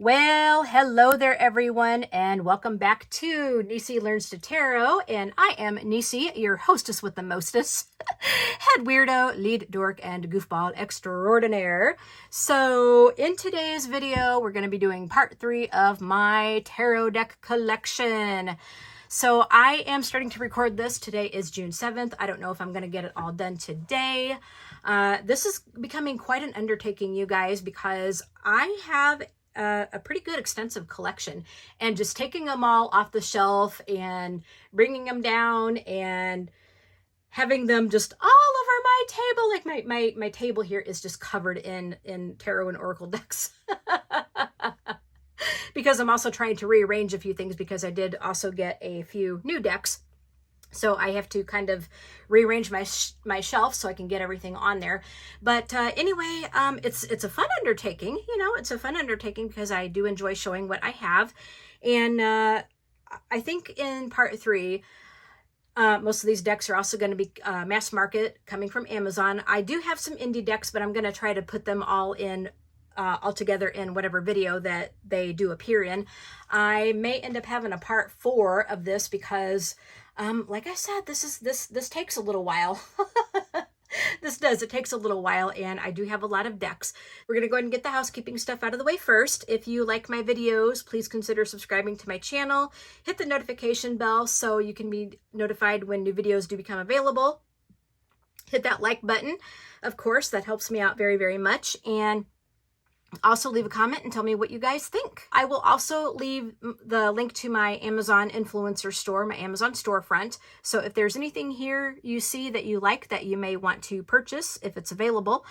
Well, hello there everyone, and welcome back to Nisi Learns to Tarot, and I am Nisi, your hostess with the mostest, head weirdo, lead dork, and goofball extraordinaire. So in today's video, we're going to be doing part 3 of my tarot deck collection. So I am starting to record this. Today is June 7th. I don't know if I'm going to get it all done today. This is becoming quite an undertaking, you guys, because I have a pretty good extensive collection, and just taking them all off the shelf and bringing them down and having them just all over my table. Like my table here is just covered in tarot and oracle decks. Because I'm also trying to rearrange a few things, because I did also get a few new decks. So I have to kind of rearrange my shelf so I can get everything on there. But anyway, it's a fun undertaking. You know, it's a fun undertaking because I do enjoy showing what I have. And I think in part 3, most of these decks are also going to be mass market, coming from Amazon. I do have some indie decks, but I'm going to try to put them all in all together in whatever video that they do appear in. I may end up having a part 4 of this because like I said, this takes a little while. It takes a little while, and I do have a lot of decks. We're going to go ahead and get the housekeeping stuff out of the way first. If you like my videos, please consider subscribing to my channel. Hit the notification bell so you can be notified when new videos do become available. Hit that like button. Of course, that helps me out very, very much. And also leave a comment and tell me what you guys think. I will also leave the link to my Amazon influencer store, my Amazon storefront. So if there's anything here you see that you like that you may want to purchase, if it's available,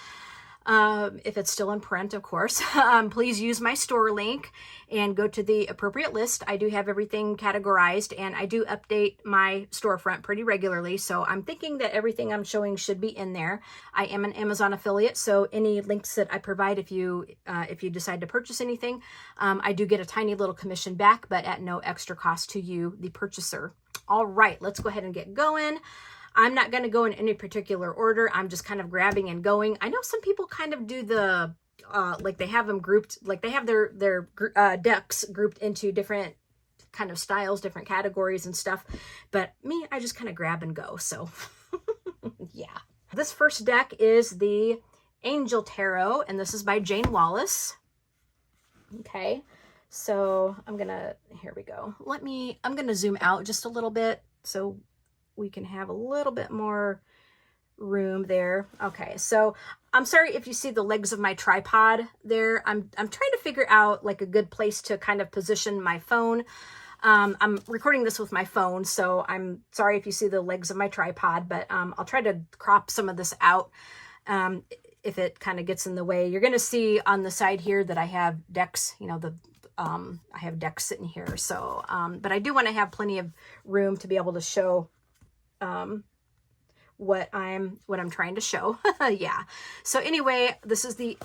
if it's still in print, of course, please use my store link and go to the appropriate list. I do have everything categorized, and I do update my storefront pretty regularly. So I'm thinking that everything I'm showing should be in there. I am an Amazon affiliate, so any links that I provide, if you decide to purchase anything, I do get a tiny little commission back, but at no extra cost to you, the purchaser. All right, let's go ahead and get going. I'm not going to go in any particular order. I'm just kind of grabbing and going. I know some people kind of do the, like they have them grouped, like they have their decks grouped into different kind of styles, different categories and stuff. But me, I just kind of grab and go. So yeah. This first deck is the Angel Tarot, and this is by Jane Wallace. Okay. So here we go. I'm going to zoom out just a little bit so we can have a little bit more room there. Okay, so I'm sorry if you see the legs of my tripod there. I'm trying to figure out like a good place to kind of position my phone. I'm recording this with my phone, so I'm sorry if you see the legs of my tripod, but I'll try to crop some of this out if it kind of gets in the way. You're going to see on the side here that I have decks, you know, I have decks sitting here. So, but I do want to have plenty of room to be able to show what I'm trying to show. Yeah. So anyway, this is the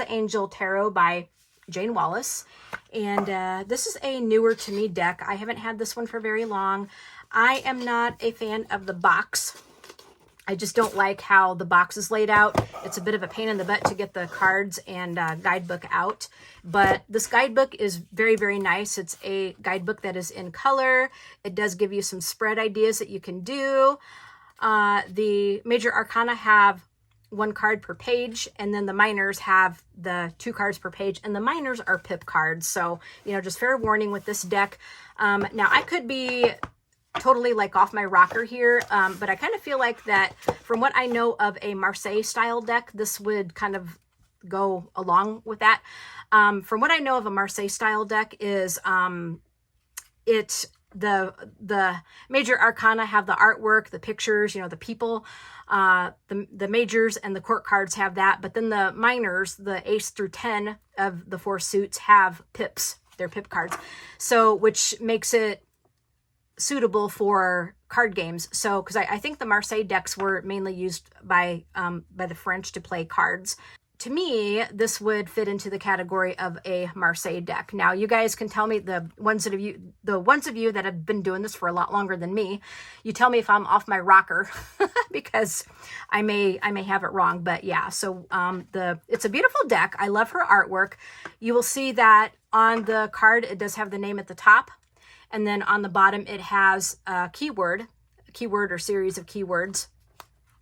Angel Tarot by Jane Wallace, and this is a newer to me deck. I haven't had this one for very long. I am not a fan of the box. I just don't like how the box is laid out. It's a bit of a pain in the butt to get the cards and guidebook out. But this guidebook is very, very nice. It's a guidebook that is in color. It does give you some spread ideas that you can do. The major arcana have 1 card per page, and then the minors have the 2 cards per page, and the minors are pip cards. So, you know, just fair warning with this deck. Now, I could be totally like off my rocker here, but I kind of feel like that from what I know of a Marseille style deck, this would kind of go along with that. From what I know of a Marseille style deck is the major arcana have the artwork, the pictures, you know, the people, the majors and the court cards have that, but then the minors, the ace through 10 of the 4 suits, have pips. They're pip cards, so which makes it suitable for card games. So, because I think the Marseille decks were mainly used by the French to play cards. to me, this would fit into the category of a Marseille deck. Now, you guys can tell me, the ones of you that have been doing this for a lot longer than me, you tell me if I'm off my rocker because I may have it wrong. But yeah, so it's a beautiful deck. I love her artwork. You will see that on the card it does have the name at the top, and then on the bottom it has a keyword or series of keywords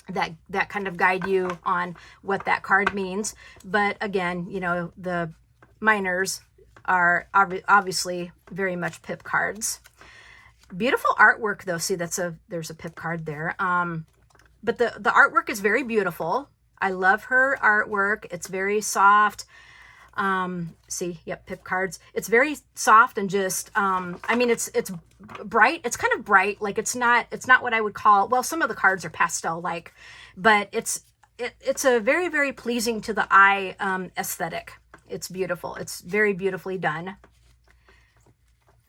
that kind of guide you on what that card means. But again, you know, the minors are obviously very much pip cards. Beautiful artwork though. See, there's a pip card there. But the artwork is very beautiful. I love her artwork. It's very soft. See, yep, pip cards. It's very soft and just, I mean, it's bright. It's kind of bright. Like it's not what I would call, well, some of the cards are pastel like, but it's a very, very pleasing to the eye, aesthetic. It's beautiful. It's very beautifully done.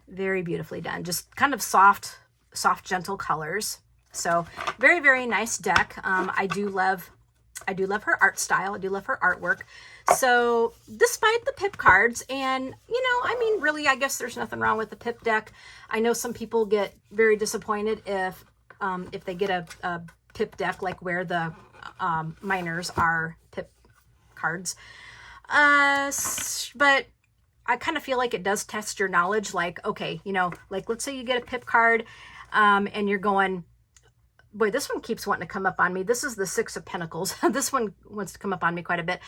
Very beautifully done. Just kind of soft, gentle colors. So very, very nice deck. I do love her art style. I do love her artwork. So despite the pip cards, and you know, I mean, really, I guess there's nothing wrong with the pip deck. I know some people get very disappointed if they get a pip deck, like where the minors are pip cards. But I kind of feel like it does test your knowledge. Like, okay, you know, like let's say you get a pip card, and you're going, boy, this one keeps wanting to come up on me. This is the Six of Pentacles. This one wants to come up on me quite a bit.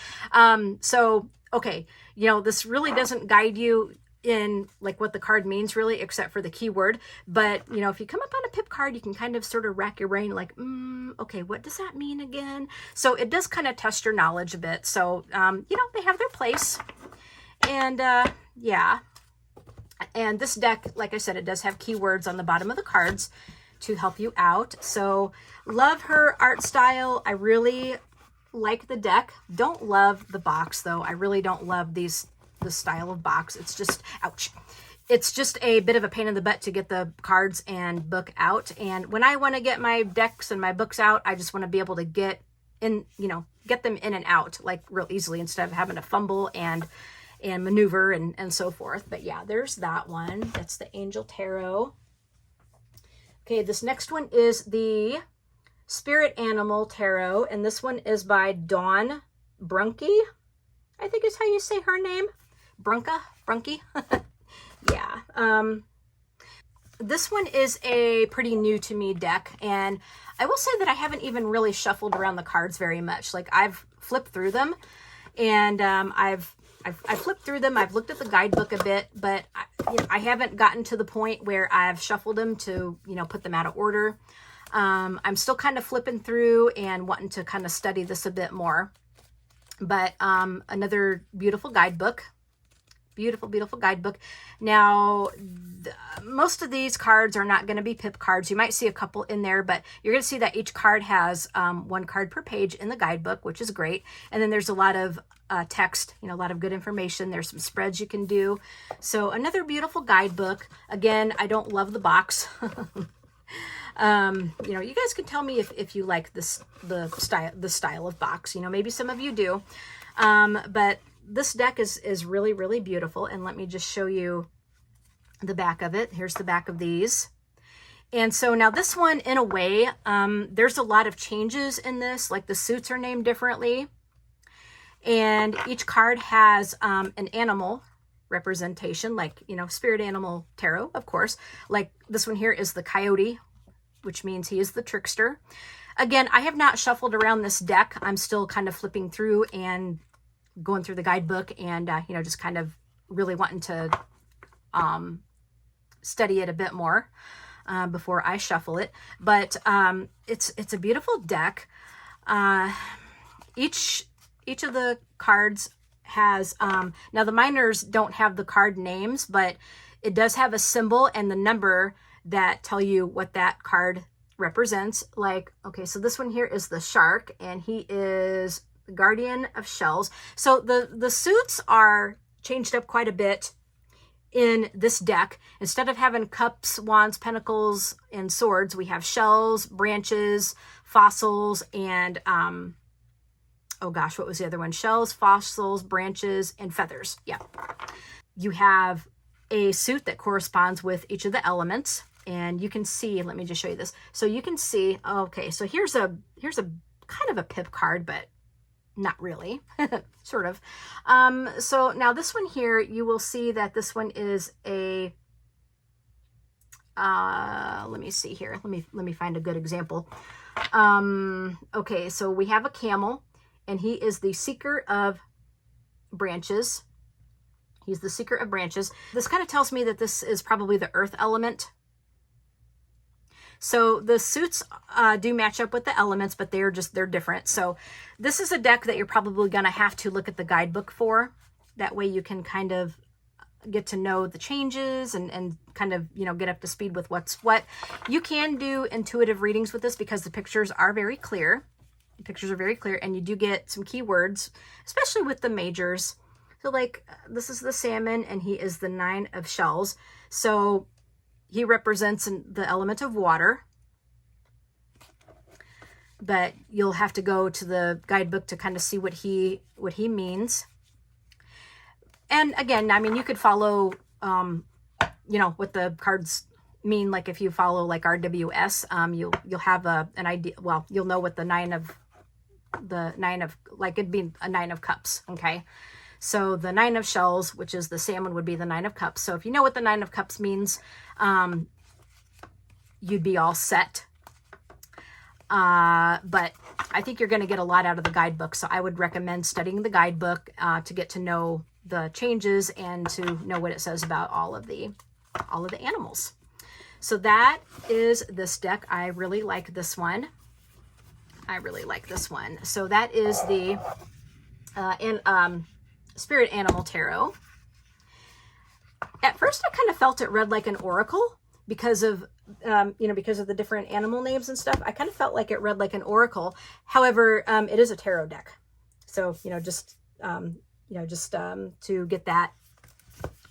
So, okay, you know, this really doesn't guide you in like what the card means really, except for the keyword. But, you know, if you come up on a pip card, you can kind of sort of rack your brain like, okay, what does that mean again? So it does kind of test your knowledge a bit. So, you know, they have their place. And, yeah. And this deck, like I said, it does have keywords on the bottom of the cards to help you out. So love her art style. I really like the deck. Don't love the box though. I really don't love the style of box. It's just, ouch. It's just a bit of a pain in the butt to get the cards and book out. And when I want to get my decks and my books out, I just want to be able to get in, you know, get them in and out like real easily instead of having to fumble and maneuver and so forth. But yeah, there's that one. That's the Angel Tarot. Okay, this next one is the Spirit Animal Tarot, and this one is by Dawn Brunke, I think is how you say her name. Brunke? Yeah. This one is a pretty new to me deck, and I will say that I haven't even really shuffled around the cards very much. Like I've flipped through them, and I've flipped through them. I've looked at the guidebook a bit, but I haven't gotten to the point where I've shuffled them to, you know, put them out of order. I'm still kind of flipping through and wanting to kind of study this a bit more. But another beautiful guidebook. Beautiful, beautiful guidebook. Now, most of these cards are not going to be pip cards. You might see a couple in there, but you're going to see that each card has one card per page in the guidebook, which is great. And then there's a lot of text, you know, a lot of good information. There's some spreads you can do. So another beautiful guidebook. Again, I don't love the box. You know, you guys can tell me if you like the style of box. You know, maybe some of you do. But this deck is really, really beautiful. And let me just show you the back of it. Here's the back of these. And so now this one, in a way, there's a lot of changes in this. Like the suits are named differently. And each card has an animal representation, like, you know, Spirit Animal Tarot, of course. Like this one here is the coyote, which means he is the trickster. Again, I have not shuffled around this deck. I'm still kind of flipping through and going through the guidebook and, you know, just kind of really wanting to study it a bit more before I shuffle it. But it's a beautiful deck. Each of the cards has, now the minors don't have the card names, but it does have a symbol and the number that tell you what that card represents. Like, okay, so this one here is the shark, and he is the guardian of shells. So the suits are changed up quite a bit in this deck. Instead of having cups, wands, pentacles, and swords, we have shells, branches, fossils, and oh gosh, what was the other one? Shells, fossils, branches, and feathers. Yeah. You have a suit that corresponds with each of the elements. And you can see, let me just show you this. So you can see, okay, so here's a kind of a pip card, but not really, sort of. So now this one here, you will see that this one is a, let me see here. Let me find a good example. Okay, so we have a camel, and he is the seeker of branches. He's the seeker of branches. This kind of tells me that this is probably the earth element. So the suits do match up with the elements, but they're different. So this is a deck that you're probably going to have to look at the guidebook for. That way you can kind of get to know the changes and kind of, you know, get up to speed with what's what. You can do intuitive readings with this because the pictures are very clear. The pictures are very clear, and you do get some keywords, especially with the majors. So like this is the salmon, and he is the 9 of shells. So he represents the element of water, but you'll have to go to the guidebook to kind of see what he means. And again, I mean, you could follow, you know, what the cards mean. Like if you follow like RWS, you'll have an idea. Well, you'll know what the nine of like it'd be a 9 of cups. Okay. So the 9 of shells, which is the salmon, would be the 9 of cups. So if you know what the 9 of cups means, you'd be all set. But I think you're going to get a lot out of the guidebook. So I would recommend studying the guidebook to get to know the changes and to know what it says about all of the animals. So that is this deck. I really like this one. So that is the Spirit Animal Tarot. At first, I kind of felt it read like an oracle because of, because of the different animal names and stuff. I kind of felt like it read like an oracle. However, it is a tarot deck. So, just to get that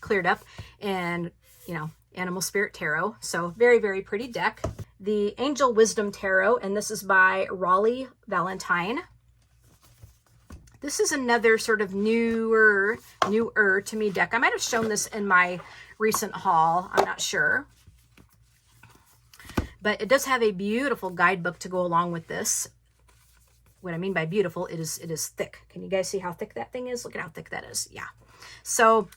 cleared up, and, Animal Spirit Tarot. So very, very pretty deck. The Angel Wisdom Tarot, and this is by Raleigh Valentine. This is another sort of newer to me deck. I might have shown this in my recent haul. I'm not sure. But it does have a beautiful guidebook to go along with this. What I mean by beautiful, it is thick. Can you guys see how thick that thing is? Look at how thick that is. Yeah. So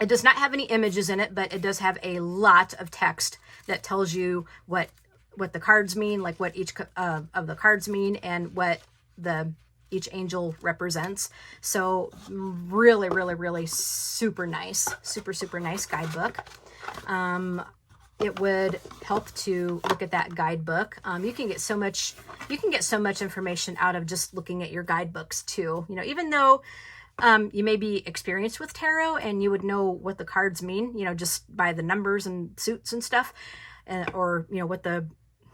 it does not have any images in it, but it does have a lot of text that tells you what the cards mean, like what each of the cards mean, and what each angel represents. So really, really, really super nice, super nice guidebook. It would help to look at that guidebook. You can get so much information out of just looking at your guidebooks too. Even though you may be experienced with tarot and you would know what the cards mean, just by the numbers and suits and stuff, or what the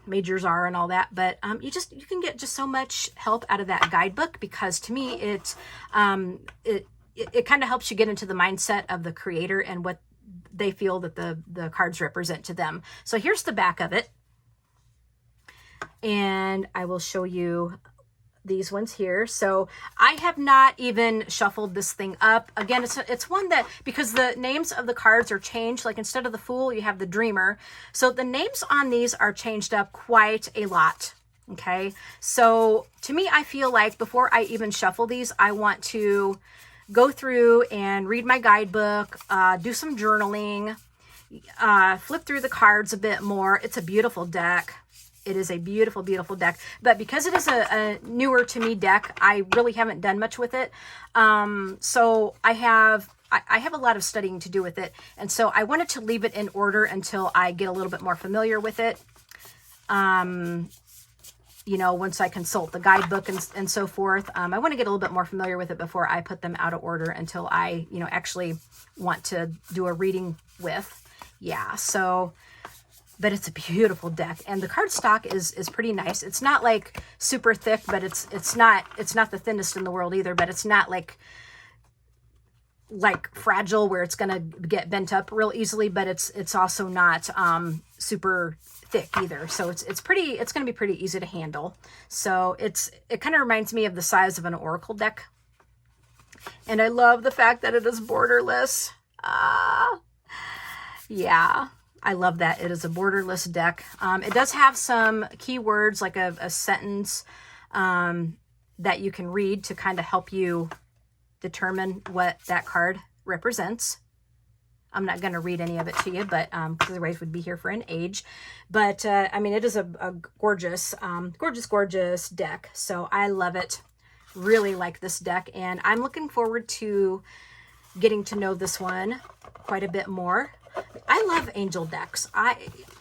majors are and all that, but you can get just so much help out of that guidebook, because to me it kind of helps you get into the mindset of the creator and what they feel that the cards represent to them. So here's the back of it, and I will show you these ones here. So I have not even shuffled this thing up. Again, it's one that, because the names of the cards are changed, like instead of the Fool, you have the Dreamer. So the names on these are changed up quite a lot. Okay. So to me, I feel like before I even shuffle these, I want to go through and read my guidebook, do some journaling, flip through the cards a bit more. It's a beautiful deck. It is a beautiful, beautiful deck. But because it is a newer to me deck, I really haven't done much with it. So I have a lot of studying to do with it. And so I wanted to leave it in order until I get a little bit more familiar with it. Once I consult the guidebook and so forth, I want to get a little bit more familiar with it before I put them out of order until I, actually want to do a reading with. Yeah. So, but it's a beautiful deck, and the card stock is pretty nice. It's not like super thick, but it's not the thinnest in the world either, but it's not like fragile where it's going to get bent up real easily, but it's also not super thick either. So it's going to be pretty easy to handle. So it kind of reminds me of the size of an oracle deck. And I love the fact that it is borderless. Yeah, I love that it is a borderless deck. It does have some keywords, like a sentence that you can read to kind of help you determine what that card represents. I'm not going to read any of it to you, but because otherwise we'd be here for an age. But I mean, it is a gorgeous, gorgeous deck. So I love it. Really like this deck, and I'm looking forward to getting to know this one quite a bit more. I love angel decks.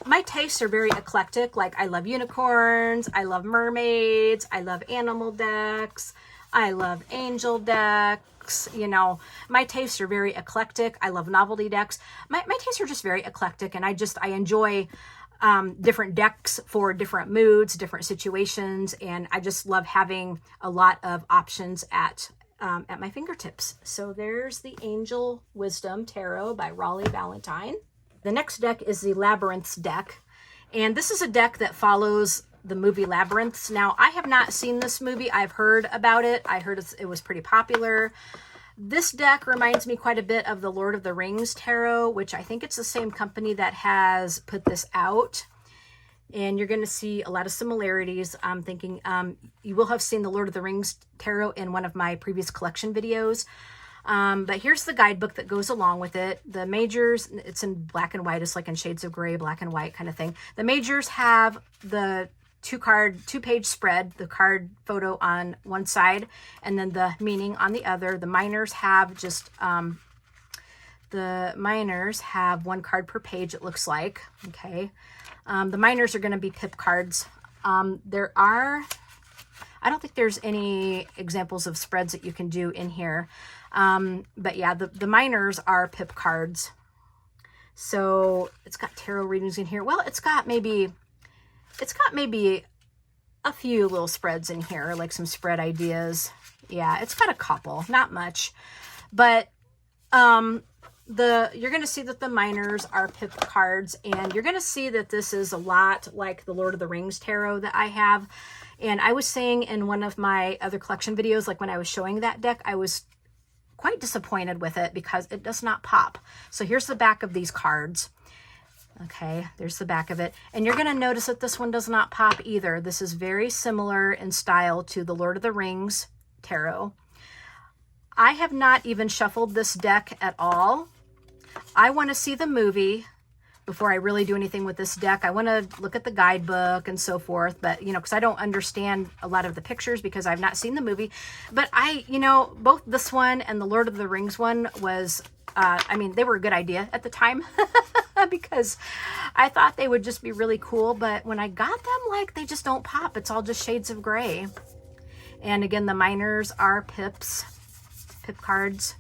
My tastes are very eclectic. Like, I love unicorns, I love mermaids, I love animal decks, I love angel decks. You know, my tastes are very eclectic. I love novelty decks. My tastes are just very eclectic, and I enjoy different decks for different moods, different situations, and I just love having a lot of options at my fingertips. So there's the Angel Wisdom Tarot by Raleigh Valentine. The next deck is the Labyrinths deck, and this is a deck that follows the movie Labyrinths. Now, I have not seen this movie. I've heard about it. I heard it was pretty popular. This deck reminds me quite a bit of the Lord of the Rings Tarot, which I think it's the same company that has put this out. And you're going to see a lot of similarities. I'm thinking you will have seen the Lord of the Rings Tarot in one of my previous collection videos. But here's the guidebook that goes along with it. The majors, it's in black and white. It's like in shades of gray, black and white kind of thing. The majors have the two-page spread, the card photo on one side, and then the meaning on the other. The minors have just, one card per page, it looks like. Okay. The minors are going to be pip cards. I don't think there's any examples of spreads that you can do in here. But yeah, the minors are pip cards. So it's got tarot readings in here. Well, it's got maybe a few little spreads in here, like some spread ideas. Yeah, it's got a couple, not much. But you're going to see that the minors are pip cards, and you're going to see that this is a lot like the Lord of the Rings Tarot that I have. And I was saying in one of my other collection videos, like when I was showing that deck, I was quite disappointed with it because it does not pop. So here's the back of these cards. Okay, there's the back of it. And you're going to notice that this one does not pop either. This is very similar in style to the Lord of the Rings Tarot. I have not even shuffled this deck at all. I want to see the movie before I really do anything with this deck. I want to look at the guidebook and so forth, but, you know, because I don't understand a lot of the pictures because I've not seen the movie. But both this one and the Lord of the Rings one was, they were a good idea at the time because I thought they would just be really cool. But when I got them, they just don't pop. It's all just shades of gray. And again, the minors are pip cards.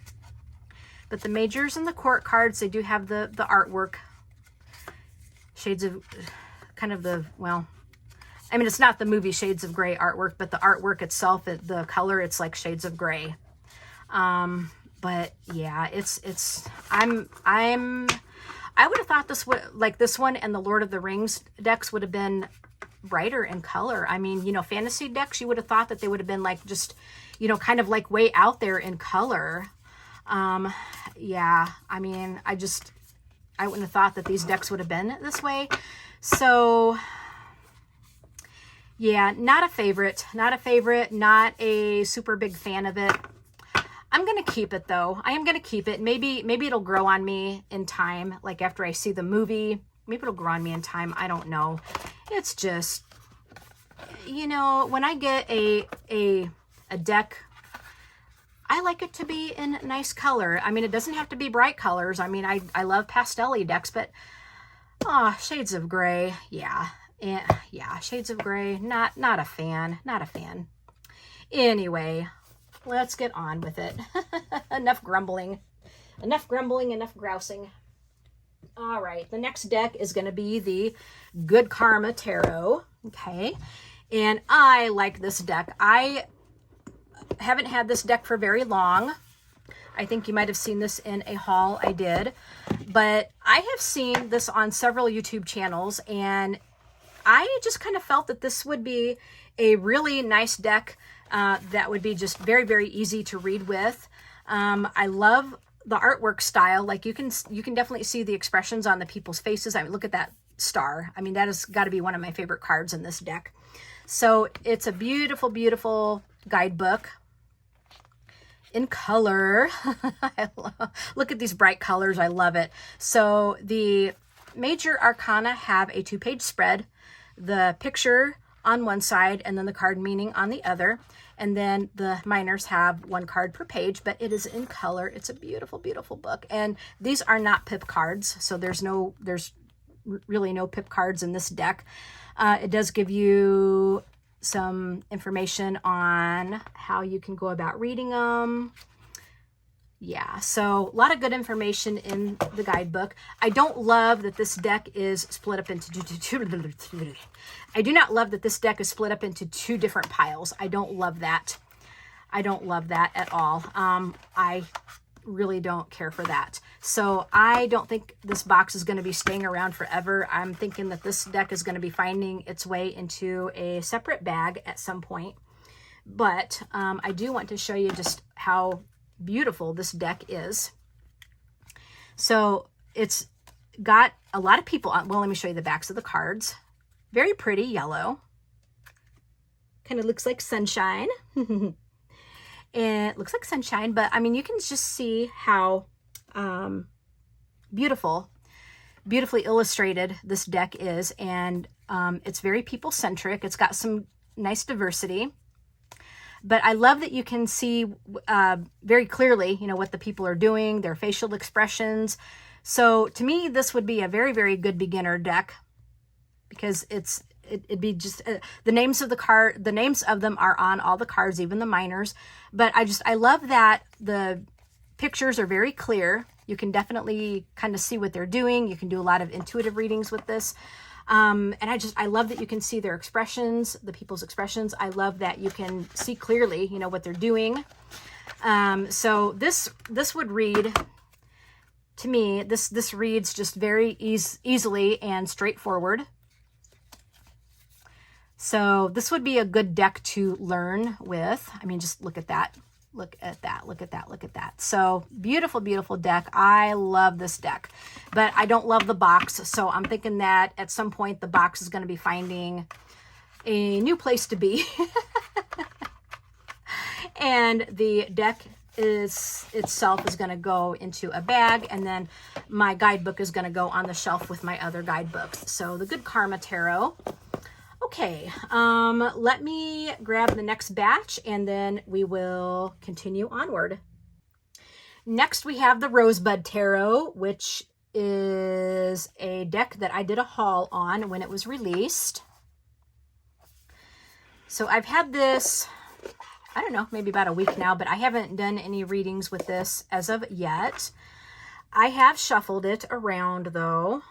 But the majors and the court cards, they do have the artwork. Shades of it's not the movie Shades of Gray artwork, but the artwork itself, the color, it's like shades of gray. But yeah, I would have thought this one and the Lord of the Rings decks would have been brighter in color. I mean, fantasy decks, you would have thought that they would have been kind of way out there in color. Yeah, I mean, I wouldn't have thought that these decks would have been this way. So yeah, not a favorite, not a super big fan of it. I'm going to keep it though. I am going to keep it. Maybe it'll grow on me in time. Like after I see the movie, maybe it'll grow on me in time. I don't know. It's just, when I get a deck, I like it to be in nice color. I mean, it doesn't have to be bright colors. I mean, I love pastel-y decks, but shades of gray. Yeah, shades of gray. Not a fan. Anyway, let's get on with it. Enough grumbling, enough grousing. All right, the next deck is going to be the Good Karma Tarot. Okay, and I like this deck. I haven't had this deck for very long. I think you might have seen this in a haul I did, but I have seen this on several YouTube channels, and I just kind of felt that this would be a really nice deck that would be just very, very easy to read with. I love the artwork style. Like you can definitely see the expressions on the people's faces. I mean, look at that star. I mean, that has got to be one of my favorite cards in this deck. So it's a beautiful, beautiful guidebook in color. Look at these bright colors. I love it. So the major arcana have a 2-page spread, the picture on one side and then the card meaning on the other. And then the minors have 1 card per page, but it is in color. It's a beautiful, beautiful book. And these are not pip cards. So there's really no pip cards in this deck. It does give you some information on how you can go about reading them. Yeah, so a lot of good information in the guidebook. I don't love that this deck is split up into I do not love that this deck is split up into 2 different piles. I don't love that. I don't love that at all. I really don't care for that. So I don't think this box is going to be staying around forever. I'm thinking that this deck is going to be finding its way into a separate bag at some point. But I do want to show you just how beautiful this deck is. So it's got a lot of people on. Well, let me show you the backs of the cards. Very pretty yellow. Kind of looks like sunshine. And it looks like sunshine, but I mean, you can just see how beautifully illustrated this deck is. And it's very people-centric. It's got some nice diversity. But I love that you can see very clearly, you know, what the people are doing, their facial expressions. So to me, this would be a very, very good beginner deck because it'd be just the names of them are on all the cards, even the minors. But I love that the pictures are very clear. You can definitely kind of see what they're doing. You can do a lot of intuitive readings with this. And I love that you can see their expressions, the people's expressions. I love that you can see clearly, you know, what they're doing. So this would read, to me, this reads just very easily and straightforward. So this would be a good deck to learn with. I mean, just look at that. Look at that, look at that, look at that. So beautiful, beautiful deck. I love this deck, but I don't love the box. So I'm thinking that at some point the box is going to be finding a new place to be. And the deck itself is going to go into a bag, and then my guidebook is going to go on the shelf with my other guidebooks. So the Good Karma Tarot. Okay, let me grab the next batch and then we will continue onward. Next, we have the Rosebud Tarot, which is a deck that I did a haul on when it was released. So I've had this, I don't know, maybe about a week now, but I haven't done any readings with this as of yet. I have shuffled it around though.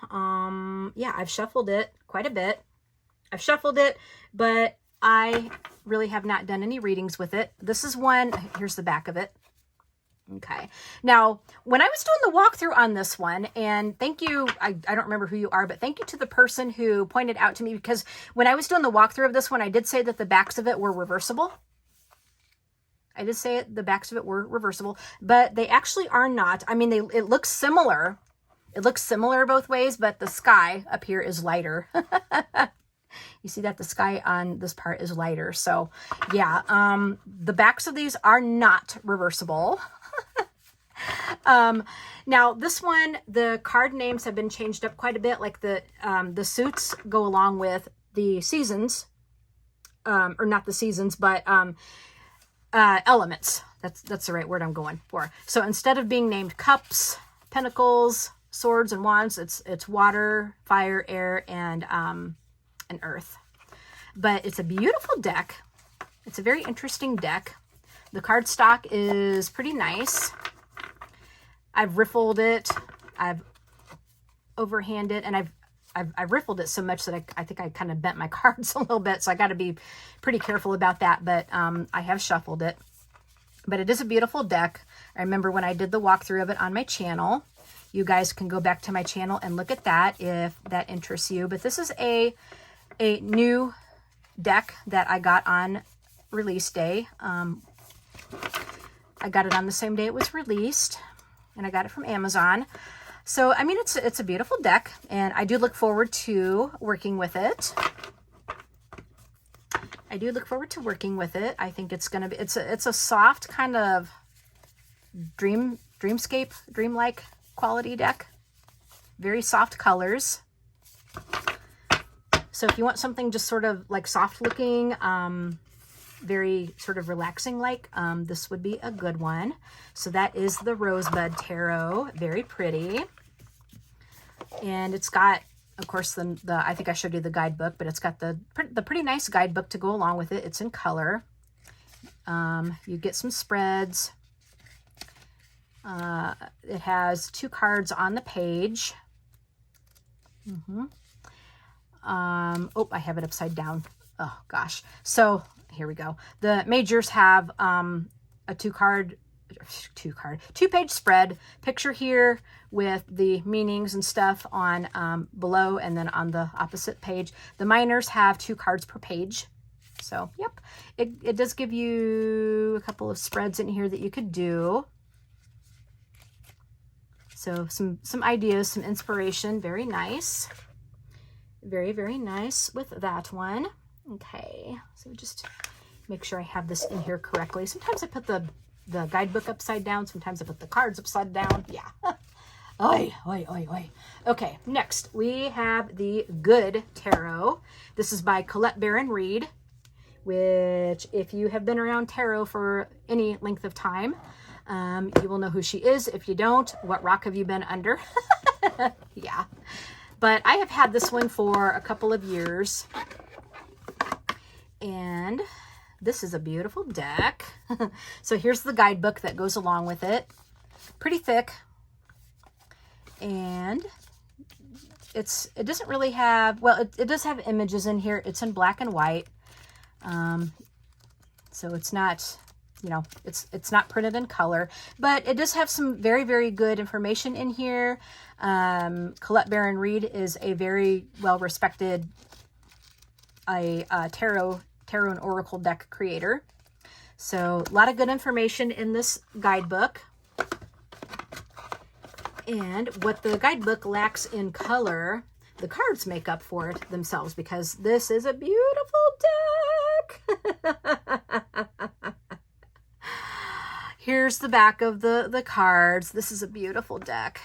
Yeah, I've shuffled it quite a bit. I've shuffled it, but I really have not done any readings with it. This is one, here's the back of it. Okay. Now, when I was doing the walkthrough on this one, and thank you, I don't remember who you are, but thank you to the person who pointed out to me, because when I was doing the walkthrough of this one, I did say that the backs of it were reversible. I did say the backs of it were reversible, but they actually are not. I mean, it looks similar. It looks similar both ways, but the sky up here is lighter. You see that the sky on this part is lighter. So yeah, the backs of these are not reversible. Now this one, the card names have been changed up quite a bit. Like the suits go along with the seasons, or not the seasons, but elements. That's the right word I'm going for. So instead of being named cups, pentacles, swords, and wands, it's water, fire, air, and earth. But it's a beautiful deck. It's a very interesting deck. The cardstock is pretty nice. I've riffled it. I've overhanded, and I've riffled it so much that I think I kind of bent my cards a little bit. So I got to be pretty careful about that. But I have shuffled it. But it is a beautiful deck. I remember when I did the walkthrough of it on my channel. You guys can go back to my channel and look at that if that interests you. But this is a a new deck that I got on release day. I got it on the same day it was released, and I got it from Amazon. So, I mean, it's a beautiful deck, and I do look forward to working with it. I do look forward to working with it. I think it's gonna be, it's a soft kind of dreamscape, dreamlike quality deck. Very soft colors. So if you want something just sort of like soft looking, very sort of relaxing like, this would be a good one. So that is the Rosebud Tarot. Very pretty. And it's got, of course, the I think I showed you the guidebook, but it's got the pretty nice guidebook to go along with it. It's in color. You get some spreads. It has 2 cards on the page. Oh, I have it upside down. Oh gosh. So here we go. The majors have a 2-page spread picture here with the meanings and stuff on below, and then on the opposite page. The minors have 2 cards per page. So yep, it does give you a couple of spreads in here that you could do. So some ideas, some inspiration. Very nice. Very, very nice with that one. Okay, so just make sure I have this in here correctly. Sometimes I put the guidebook upside down. Sometimes I put the cards upside down. Yeah. Oi, oi, oi, oi. Okay, next we have the Good Tarot. This is by Colette Baron Reed, which if you have been around tarot for any length of time, you will know who she is. If you don't, what rock have you been under? Yeah. But I have had this one for a couple of years. And this is a beautiful deck. So here's the guidebook that goes along with it. Pretty thick. And it doesn't really have, well, it does have images in here. It's in black and white. So it's not, you know, it's not printed in color, but it does have some very, very good information in here. Colette Baron Reed is a very well-respected tarot and oracle deck creator. So a lot of good information in this guidebook. And what the guidebook lacks in color, the cards make up for it themselves, because this is a beautiful deck. Here's the back of the cards. This is a beautiful deck.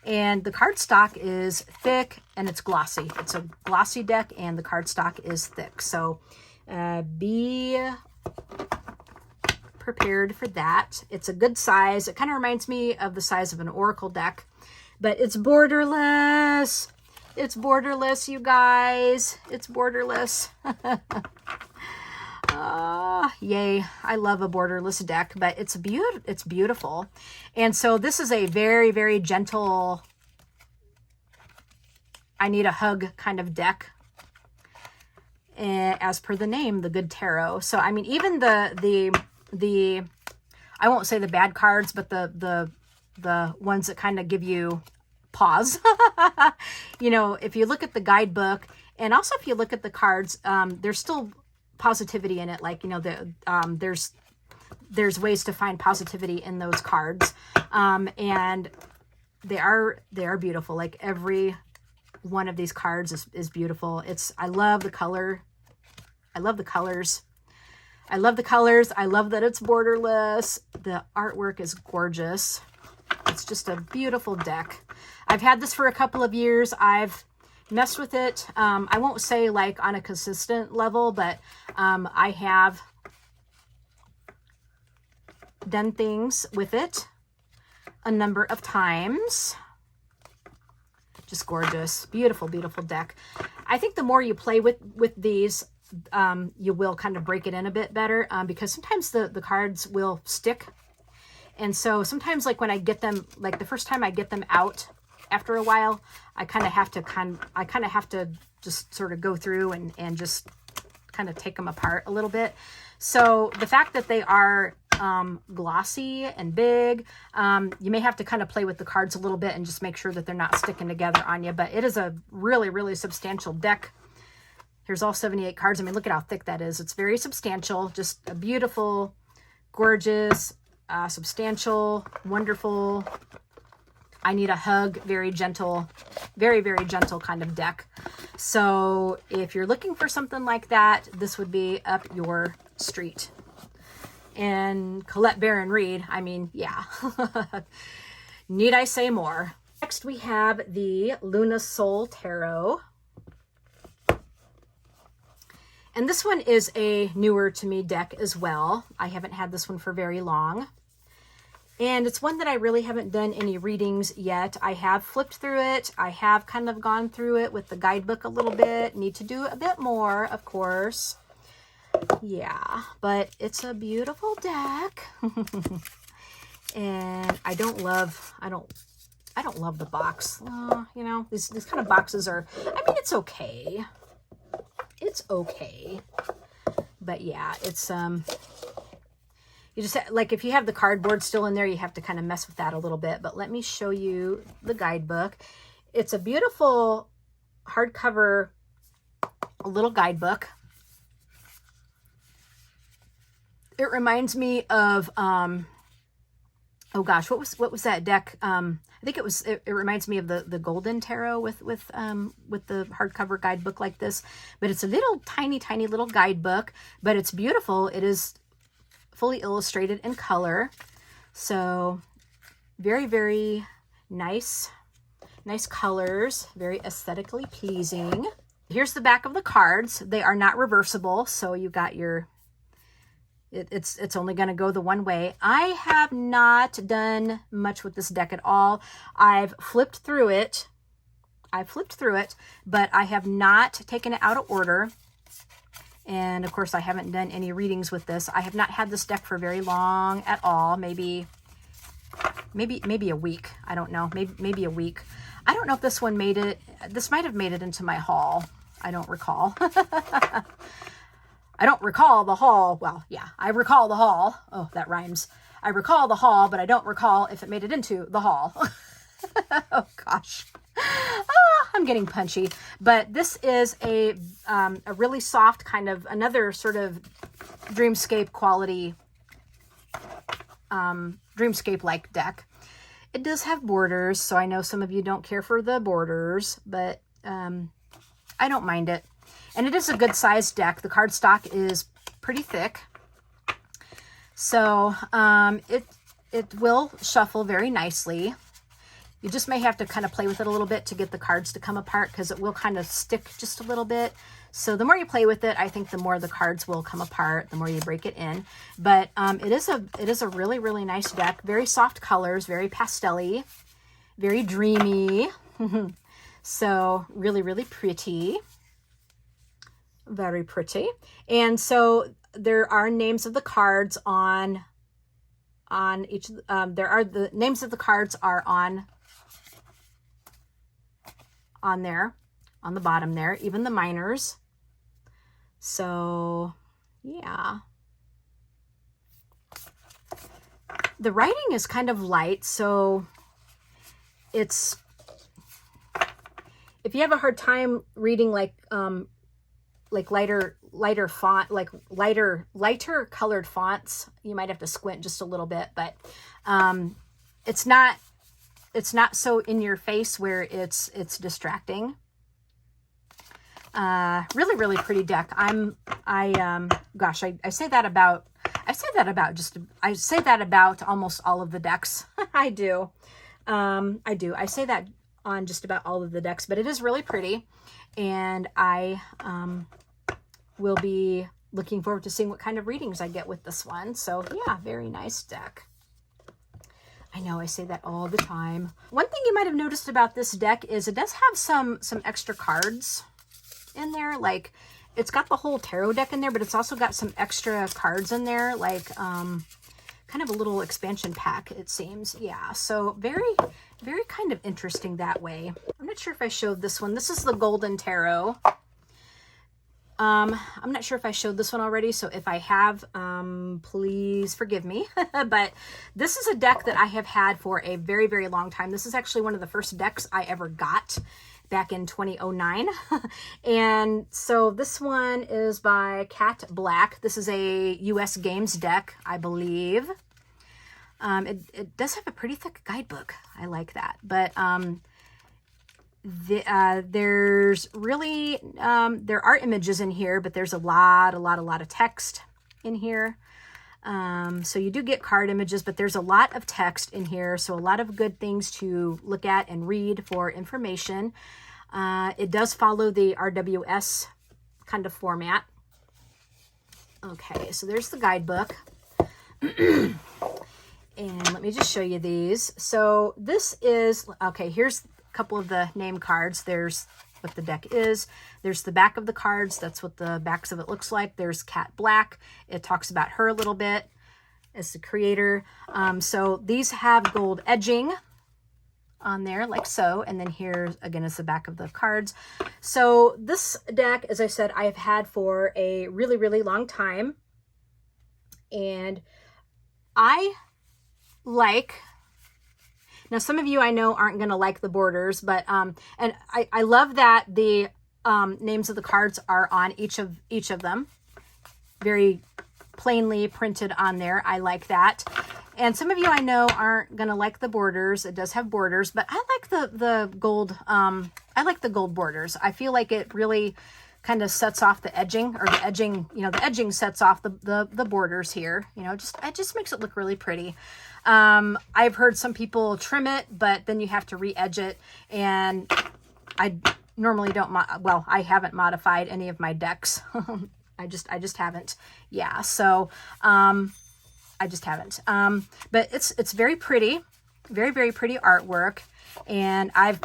And the cardstock is thick and it's glossy. It's a glossy deck and the cardstock is thick. So be prepared for that. It's a good size. It kind of reminds me of the size of an oracle deck, but it's borderless. It's borderless, you guys. It's borderless. Yay. I love a borderless deck, but it's beautiful. And so this is a very, very gentle, I need a hug kind of deck. As per the name, the Good Tarot. So, I mean, even the I won't say the bad cards, but the ones that kind of give you pause. You know, if you look at the guidebook, and also if you look at the cards, there's still positivity in it. Like, you know, there's ways to find positivity in those cards, and they are beautiful. Like every one of these cards is beautiful. I love the color. I love the colors. I love the colors. I love that it's borderless. The artwork is gorgeous. It's just a beautiful deck. I've had this for a couple of years. I've messed with it. I won't say like on a consistent level, but I have done things with it a number of times. Just gorgeous. Beautiful, beautiful deck. I think the more you play with these, you will kind of break it in a bit better, because sometimes the cards will stick. And so sometimes, like when I get them, like the first time I get them out after a while, I kind of have to just sort of go through and just kind of take them apart a little bit. So the fact that they are glossy and big, you may have to kind of play with the cards a little bit and just make sure that they're not sticking together on you. But it is a really, really substantial deck. Here's all 78 cards. I mean, look at how thick that is. It's very substantial, just a beautiful, gorgeous, substantial, wonderful, I need a hug, very gentle, very, very gentle kind of deck. So if you're looking for something like that, this would be up your street. And Colette Baron Reed, I mean, yeah. Need I say more? Next we have the Luna Soul Tarot. And this one is a newer to me deck as well. I haven't had this one for very long. And it's one that I really haven't done any readings yet. I have flipped through it. I have kind of gone through it with the guidebook a little bit. Need to do a bit more, of course. Yeah, but it's a beautiful deck. And I don't love the box. You know, these kind of boxes are, I mean, it's okay. It's okay. But yeah, it's, you just like, if you have the cardboard still in there, you have to kind of mess with that a little bit. But let me show you the guidebook. It's a beautiful hardcover little guidebook. It reminds me of, oh gosh, what was that deck? I think it reminds me of the Golden Tarot with the hardcover guidebook like this. But it's a little tiny little guidebook, but it's beautiful. It is fully illustrated in color. So very, very nice colors, very aesthetically pleasing. Here's the back of the cards. They are not reversible, so you got your, it's only going to go the one way. I have not done much with this deck at all. I've flipped through it, but I have not taken it out of order. And of course, I haven't done any readings with this. I have not had this deck for very long at all. Maybe a week. I don't know. Maybe a week. I don't know if this one made it. This might have made it into my haul. I don't recall. I don't recall the haul. Well, yeah, I recall the haul. Oh, that rhymes. I recall the haul, but I don't recall if it made it into the haul. Oh gosh. I'm getting punchy, but this is a really soft kind of, another sort of dreamscape quality, dreamscape-like deck. It does have borders, so I know some of you don't care for the borders, but I don't mind it. And it is a good sized deck. The cardstock is pretty thick, so it will shuffle very nicely. You just may have to kind of play with it a little bit to get the cards to come apart, because it will kind of stick just a little bit. So the more you play with it, I think the more the cards will come apart, the more you break it in. But it is a really, really nice deck. Very soft colors, very pastel-y, very dreamy. So really, really pretty. Very pretty. And so there are names of the cards on each, the names of the cards are on there, on the bottom there, even the minors. So yeah, the writing is kind of light, so it's, if you have a hard time reading like lighter font, like lighter colored fonts, you might have to squint just a little bit, but it's not so in your face where it's distracting. Really, really pretty deck. Gosh, I say that about almost all of the decks. I do. I say that on just about all of the decks, but it is really pretty. And I will be looking forward to seeing what kind of readings I get with this one. So yeah, very nice deck. I know I say that all the time. One thing you might have noticed about this deck is it does have some extra cards in there. Like, it's got the whole tarot deck in there, but it's also got some extra cards in there, like kind of a little expansion pack, it seems. Yeah, so very, very kind of interesting that way. I'm not sure if I showed this one. This is the Golden Tarot. I'm not sure if I showed this one already, so if I have, please forgive me. But this is a deck that I have had for a very, very long time. This is actually one of the first decks I ever got back in 2009. And so this one is by Cat Black. This is a US Games deck, I believe. It does have a pretty thick guidebook. I like that. But there's really, there are images in here, but there's a lot of text in here. So you do get card images, but there's a lot of text in here. So a lot of good things to look at and read for information. It does follow the RWS kind of format. Okay, so there's the guidebook. And let me just show you these. So this is, okay, here's a couple of the name cards. There's what the deck is. There's the back of the cards. That's what the backs of it looks like. There's Cat Black. It talks about her a little bit as the creator. So these have gold edging on there like so. And then here again is the back of the cards. So this deck, as I said, I have had for a really long time. And I like, now some of you I know aren't going to like the borders, but and I love that the names of the cards are on each of them, very plainly printed on there. I like that. And some of you I know aren't going to like the borders. It does have borders, but I like the gold. I like the gold borders. I feel like it really kind of sets off the edging, or the edging, you know, the edging sets off the borders here. You know, it just makes it look really pretty. I've heard some people trim it, but then you have to re-edge it. And I normally don't, well, I haven't modified any of my decks. I just haven't. Yeah. So, I just haven't. But it's very pretty, very pretty artwork. And I've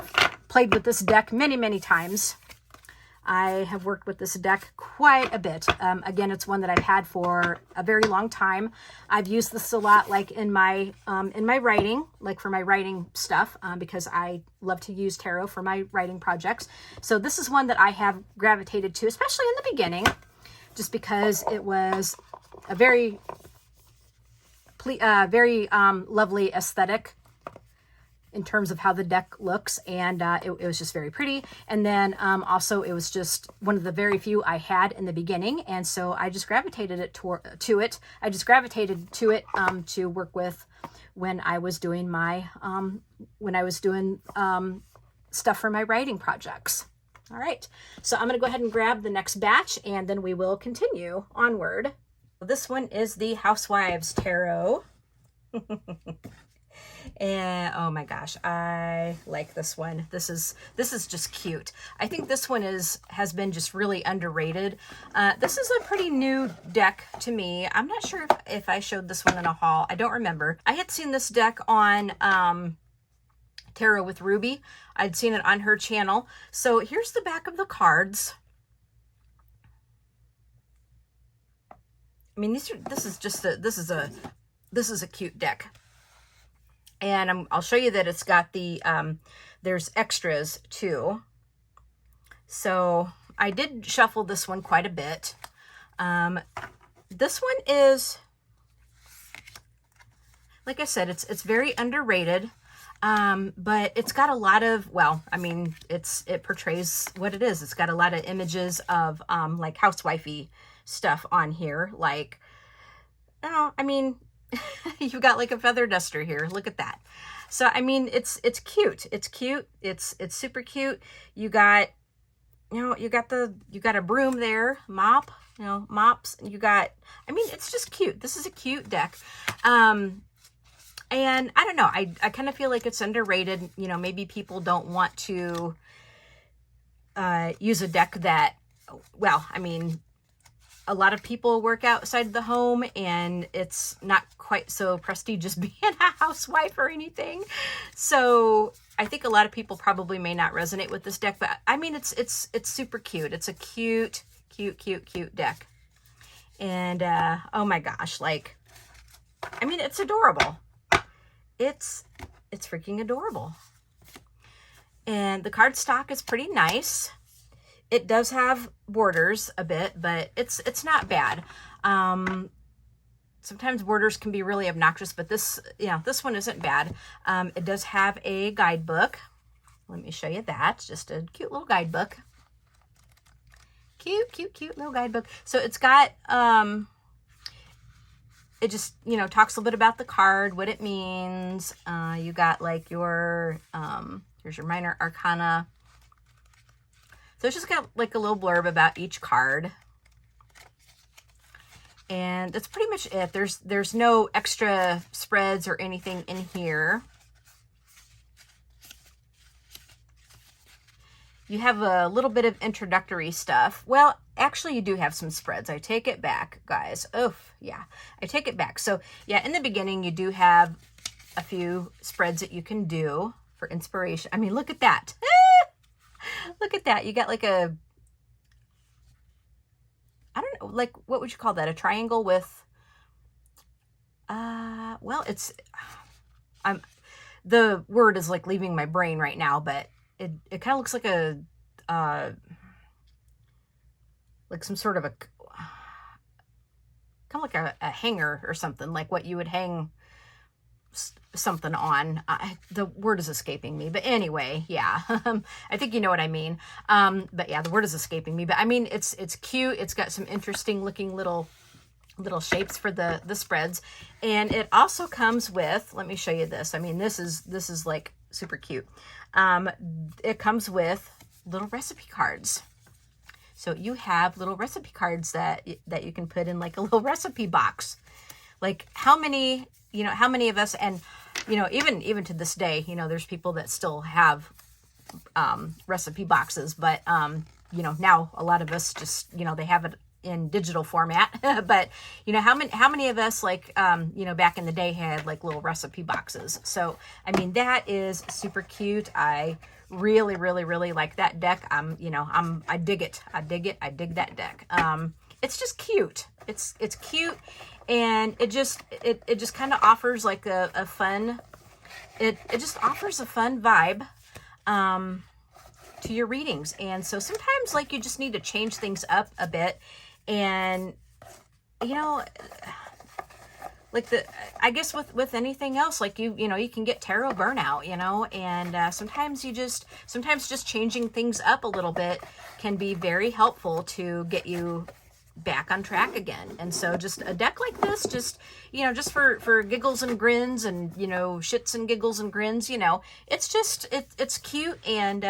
played with this deck many times. I have worked with this deck quite a bit. Again, it's one that I've had for a very long time. I've used this a lot, like in my writing, like for my writing stuff, because I love to use tarot for my writing projects. So this is one that I have gravitated to, especially in the beginning, just because it was a very lovely aesthetic in terms of how the deck looks, and it was just very pretty. And then also it was just one of the very few I had in the beginning, and so I just gravitated to it. I just gravitated to it to work with when I was doing my stuff for my writing projects. All right, so I'm going to go ahead and grab the next batch, and then we will continue onward. This one is the Housewives Tarot. And oh my gosh, I like this one. This is just cute. I think this one has been just really underrated. This is a pretty new deck to me. I'm not sure if I showed this one in a haul. I don't remember. I had seen this deck on Tarot with Ruby. I'd seen it on her channel. So here's the back of the cards. I mean, this is a cute deck. And I'll show you that it's got the, there's extras too. So I did shuffle this one quite a bit. This one is, like I said, it's very underrated. But it's got a lot of, well, I mean, it portrays what it is. It's got a lot of images of, like housewifey stuff on here. Like, oh, I mean, you've got like a feather duster here. Look at that. So, I mean, it's cute. It's cute. It's super cute. You got, you know, you got a broom there, mop, you know, mops. You got, I mean, it's just cute. This is a cute deck. And I don't know, I kind of feel like it's underrated. You know, maybe people don't want to use a deck that, well, I mean, a lot of people work outside the home, and it's not quite so prestigious being a housewife or anything. So I think a lot of people probably may not resonate with this deck, but I mean, it's super cute. It's a cute deck. And oh my gosh, like, I mean, it's adorable. It's freaking adorable. And the cardstock is pretty nice. It does have borders a bit, but it's not bad. Sometimes borders can be really obnoxious, but this one isn't bad. It does have a guidebook. let me show you that. Just a cute little guidebook. Cute, cute, cute little guidebook. So it's got, it just, you know, talks a little bit about the card, what it means. You got like your, here's your minor arcana. So it's just got like a little blurb about each card. And that's pretty much it. There's no extra spreads or anything in here. You have a little bit of introductory stuff. Well, actually you do have some spreads. I take it back, guys. Oh, yeah, I take it back. So yeah, in the beginning you do have a few spreads that you can do for inspiration. I mean, look at that. Look at that. You got like a, I don't know, like, what would you call that? A triangle with, well, it's, the word is like leaving my brain right now, but it kind of looks like a, like some sort of a, kind of like a hanger or something, like what you would hang something on. The word is escaping me, but anyway, yeah, I think you know what I mean. But yeah, the word is escaping me, but I mean, it's cute. It's got some interesting looking little shapes for the spreads. And it also comes with, let me show you this. I mean, this is like super cute. It comes with little recipe cards. So you have little recipe cards that you can put in like a little recipe box. Like how many of us, and, you know, even to this day, you know, there's people that still have, recipe boxes, but, you know, now a lot of us just, you know, they have it in digital format, but, you know, how many of us, like, you know, back in the day had like little recipe boxes. So, I mean, that is super cute. I really, really, really like that deck. You know, I dig it. I dig that deck. It's just cute. It's cute. And it just kind of offers like a fun, it just offers a fun vibe, to your readings. And so sometimes like you just need to change things up a bit. And, you know, like I guess with anything else, like you know, you can get tarot burnout, you know, and sometimes just changing things up a little bit can be very helpful to get you back on track again. And so just a deck like this, just, you know, just for giggles and grins and, you know, shits and giggles and grins, you know, it's just, it's cute. And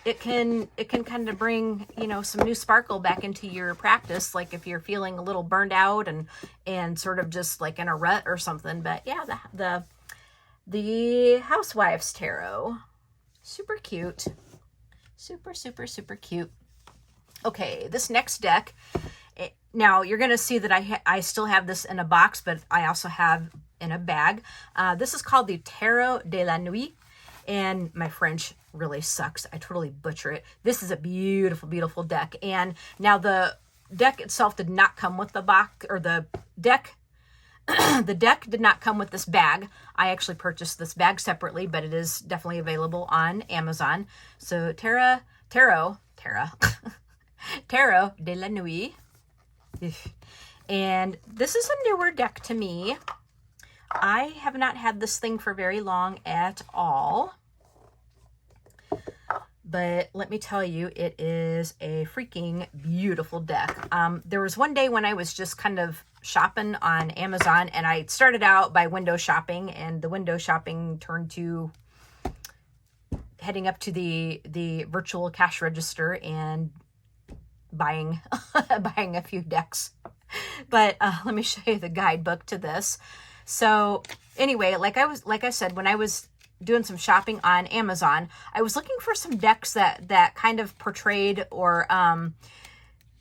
it can kind of bring, you know, some new sparkle back into your practice. Like if you're feeling a little burned out and sort of just like in a rut or something. But yeah, the Housewives Tarot, super cute, super, super, super cute. Okay, this next deck, now you're going to see that I still have this in a box, but I also have in a bag. This is called the Tarot de la Nuit, and my French really sucks. I totally butcher it. This is a beautiful, beautiful deck. And now the deck itself did not come with the box, or the deck. The deck did not come with this bag. I actually purchased this bag separately, but it is definitely available on Amazon. So Tarot de la Nuit. And this is a newer deck to me. I have not had this thing for very long at all. But let me tell you, it is a freaking beautiful deck. There was one day when I was just kind of shopping on Amazon, and I started out by window shopping, and the window shopping turned to heading up to the virtual cash register and buying a few decks. But let me show you the guidebook to this. So anyway, like I said, when I was doing some shopping on Amazon, I was looking for some decks that kind of portrayed or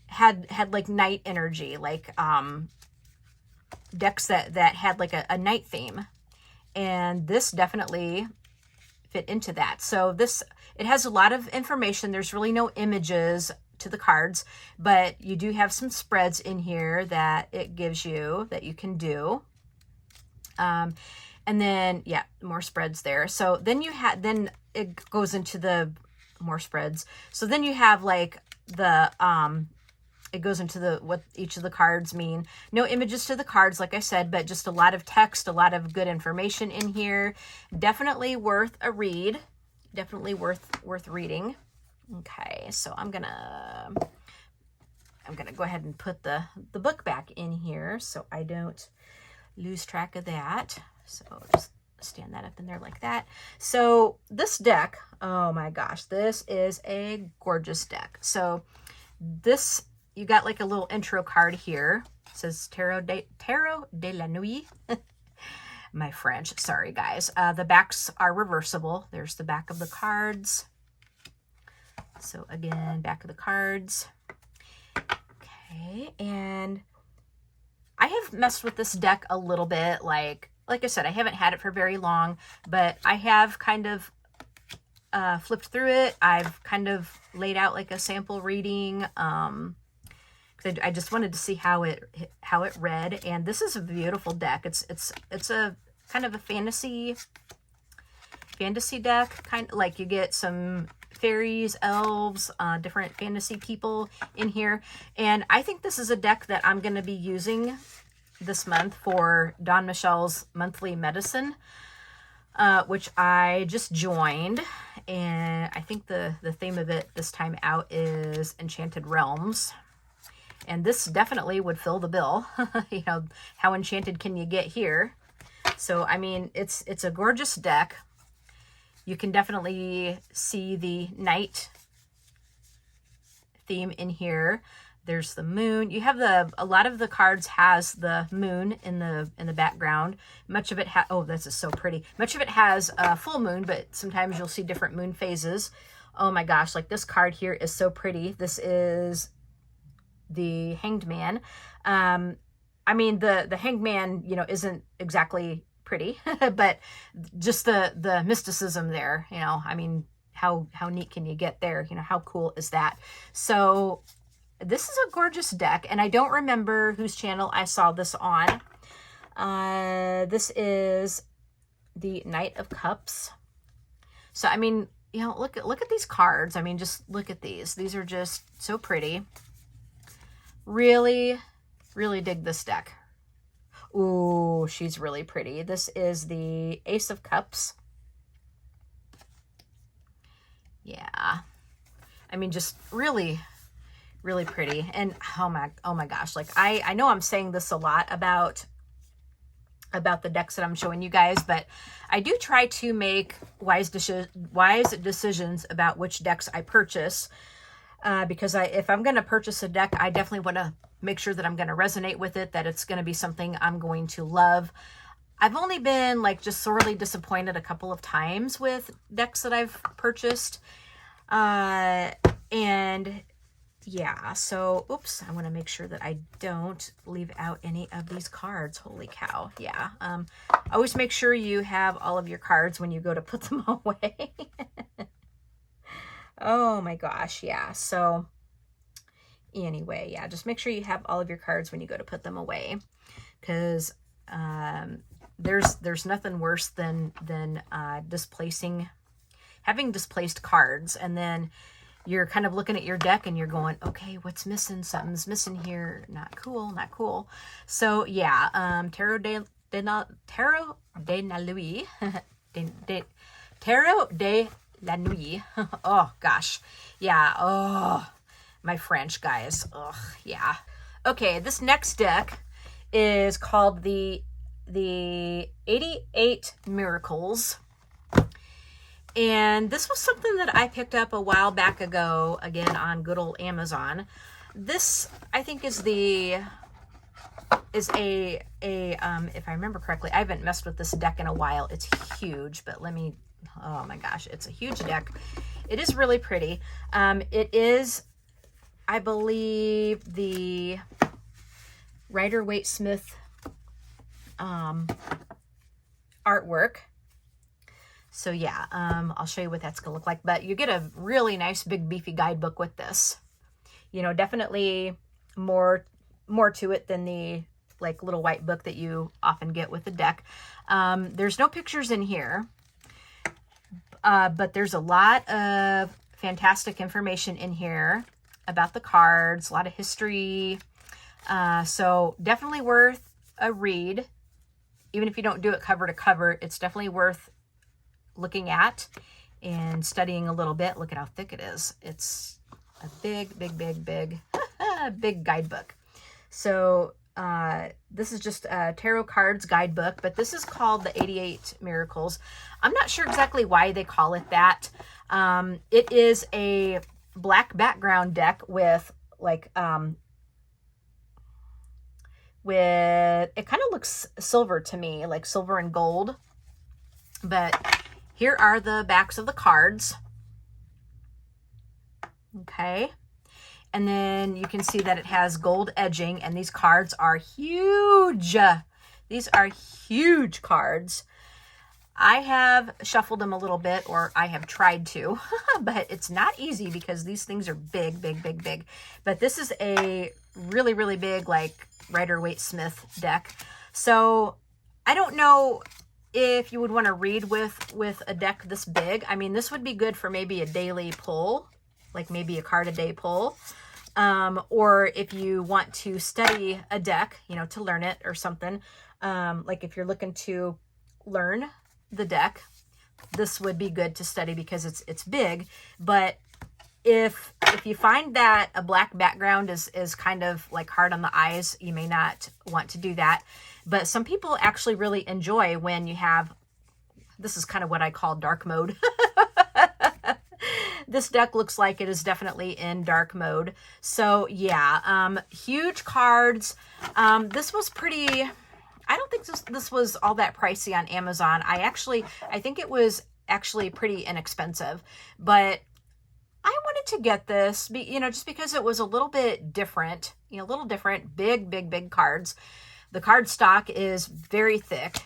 had like night energy, like decks that had like a night theme. And this definitely fit into that. So it has a lot of information. There's really no images to the cards, but you do have some spreads in here that it gives you that you can do. And then, yeah, more spreads there. So then then it goes into the more spreads. So then you have like the, it goes into what each of the cards mean. No images to the cards, like I said, but just a lot of text, a lot of good information in here. Definitely worth a read. definitely worth reading. Okay, so I'm gonna go ahead and put the book back in here so I don't lose track of that. So just stand that up in there like that. So this deck, oh my gosh, this is a gorgeous deck. So this, you got like a little intro card here. It says Tarot de la Nuit. My French, sorry guys. The backs are reversible. There's the back of the cards. So again, back of the cards. Okay, and I have messed with this deck a little bit. Like I said, I haven't had it for very long, but I have kind of flipped through it. I've kind of laid out like a sample reading. I just wanted to see how it read, and this is a beautiful deck. It's a kind of a fantasy deck, kind of like you get some fairies, elves, different fantasy people in here. And I think this is a deck that I'm going to be using this month for Dawn Michelle's monthly medicine, which I just joined. And I think the theme of it this time out is Enchanted Realms. And this definitely would fill the bill. You know, how enchanted can you get here? So, I mean, it's a gorgeous deck. You can definitely see the night theme in here. There's the moon. You have a lot of the cards has the moon in the background. Much of it oh, this is so pretty. Much of it has a full moon, but sometimes you'll see different moon phases. Oh my gosh, like this card here is so pretty. This is the Hanged Man. I mean, the Hanged Man, you know, isn't exactly pretty, but just the mysticism there, you know, I mean, how neat can you get there? You know, how cool is that? So this is a gorgeous deck, and I don't remember whose channel I saw this on. This is the Knight of Cups. So, I mean, you know, look at these cards. I mean, just look at these. These are just so pretty. Really, really dig this deck. Ooh, she's really pretty. This is the Ace of Cups. Yeah. I mean, just really, really pretty. And oh my gosh, like I know I'm saying this a lot about the decks that I'm showing you guys, but I do try to make wise decisions about which decks I purchase. Because if I'm going to purchase a deck, I definitely want to make sure that I'm going to resonate with it, that it's going to be something I'm going to love. I've only been like just sorely disappointed a couple of times with decks that I've purchased. And yeah, so, oops, I want to make sure that I don't leave out any of these cards. Holy cow. Yeah. Always make sure you have all of your cards when you go to put them away. Oh my gosh, yeah. So anyway, yeah, just make sure you have all of your cards when you go to put them away, because there's nothing worse than having displaced cards, and then you're kind of looking at your deck and you're going, okay, what's missing? Something's missing here. Not cool, not cool. So yeah, Tarot de la Nuit. Tarot de la Nuit. Oh gosh. Yeah. Oh, my French, guys. Oh, yeah. Okay, this next deck is called the 88 Miracles. And this was something that I picked up a while back ago, again, on good old Amazon. This, I think, is a if I remember correctly, I haven't messed with this deck in a while. It's huge, but oh my gosh, it's a huge deck. It is really pretty. It is, I believe, the Rider-Waite-Smith artwork. So yeah, I'll show you what that's going to look like. But you get a really nice, big, beefy guidebook with this. You know, definitely more to it than the like little white book that you often get with the deck. There's no pictures in here, but there's a lot of fantastic information in here about the cards, a lot of history. So definitely worth a read. Even if you don't do it cover to cover, it's definitely worth looking at and studying a little bit. Look at how thick it is. It's a big, big, big, big, big guidebook. So this is just a tarot cards guidebook, but this is called the 88 Miracles. I'm not sure exactly why they call it that. It is a black background deck with like, it kind of looks silver to me, like silver and gold. But here are the backs of the cards. Okay. And then you can see that it has gold edging, and these cards are huge. These are huge cards. I have shuffled them a little bit, or I have tried to, but it's not easy because these things are big, big, big, big. But this is a really, really big, like Rider-Waite-Smith deck. So I don't know if you would want to read with a deck this big. I mean, this would be good for maybe a daily pull, like maybe a card a day pull. Or if you want to study a deck, you know, to learn it or something, like if you're looking to learn the deck, this would be good to study because it's big. But if you find that a black background is kind of like hard on the eyes, you may not want to do that. But some people actually really enjoy when you have, this is kind of what I call dark mode. This deck looks like it is definitely in dark mode. So yeah, huge cards. This was pretty, I don't think this was all that pricey on Amazon. I think it was actually pretty inexpensive, but I wanted to get this, you know, just because it was a little bit different, you know, a little different, big, big, big cards. The card stock is very thick.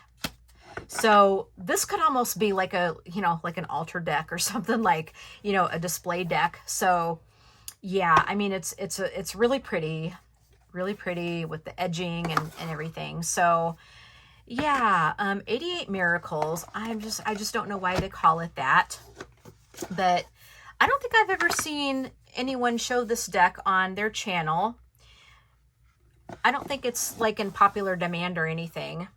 So this could almost be like a, you know, like an altar deck or something, like, you know, a display deck. So yeah, I mean, it's really pretty with the edging and everything. So yeah, 88 Miracles. I just don't know why they call it that, but I don't think I've ever seen anyone show this deck on their channel. I don't think it's like in popular demand or anything.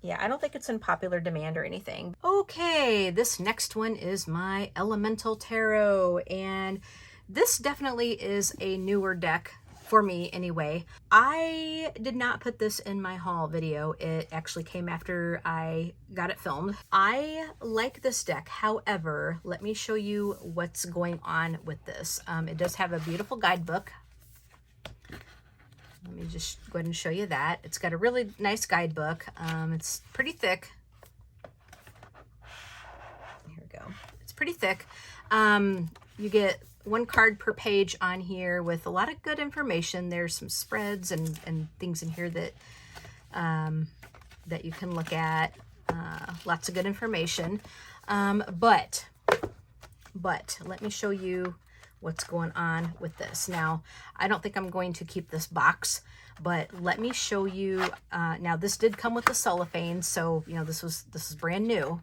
Yeah, I don't think it's in popular demand or anything. Okay, this next one is my Elemental Tarot, and this definitely is a newer deck for me anyway. I did not put this in my haul video. It actually came after I got it filmed. I like this deck. However, let me show you what's going on with this. It does have a beautiful guidebook. Let me just go ahead and show you that. It's got a really nice guidebook. It's pretty thick. Here we go. It's pretty thick. You get one card per page on here with a lot of good information. There's some spreads and things in here that that you can look at. Lots of good information. But let me show you what's going on with this. Now, I don't think I'm going to keep this box, but let me show you. Now, this did come with the cellophane, so you know this is brand new.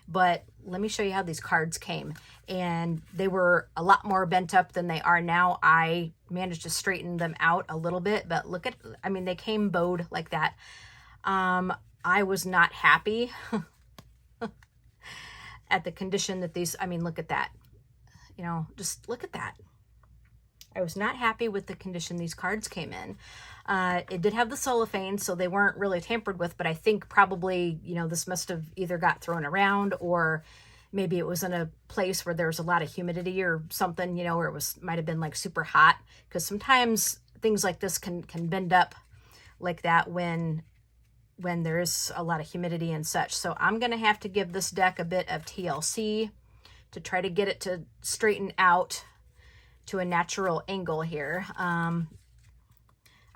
But let me show you how these cards came, and they were a lot more bent up than they are now. I managed to straighten them out a little bit, but look at, I mean, they came bowed like that. I was not happy at the condition that these, I mean, look at that. You know, just look at that. I was not happy with the condition these cards came in. It did have the cellophane, so they weren't really tampered with, but I think probably, you know, this must have either got thrown around, or maybe it was in a place where there was a lot of humidity or something, you know, where it might have been like super hot, because sometimes things like this can bend up like that when there's a lot of humidity and such. So I'm going to have to give this deck a bit of TLC to try to get it to straighten out to a natural angle here.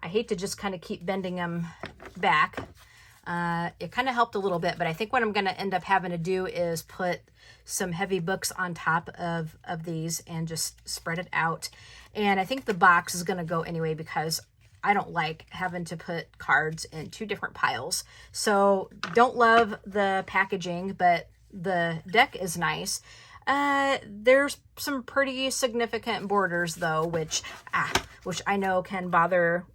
I hate to just kind of keep bending them back. It kind of helped a little bit, but I think what I'm going to end up having to do is put some heavy books on top of these and just spread it out. And I think the box is going to go anyway, because I don't like having to put cards in two different piles. So don't love the packaging, but the deck is nice. There's some pretty significant borders though, which I know can bother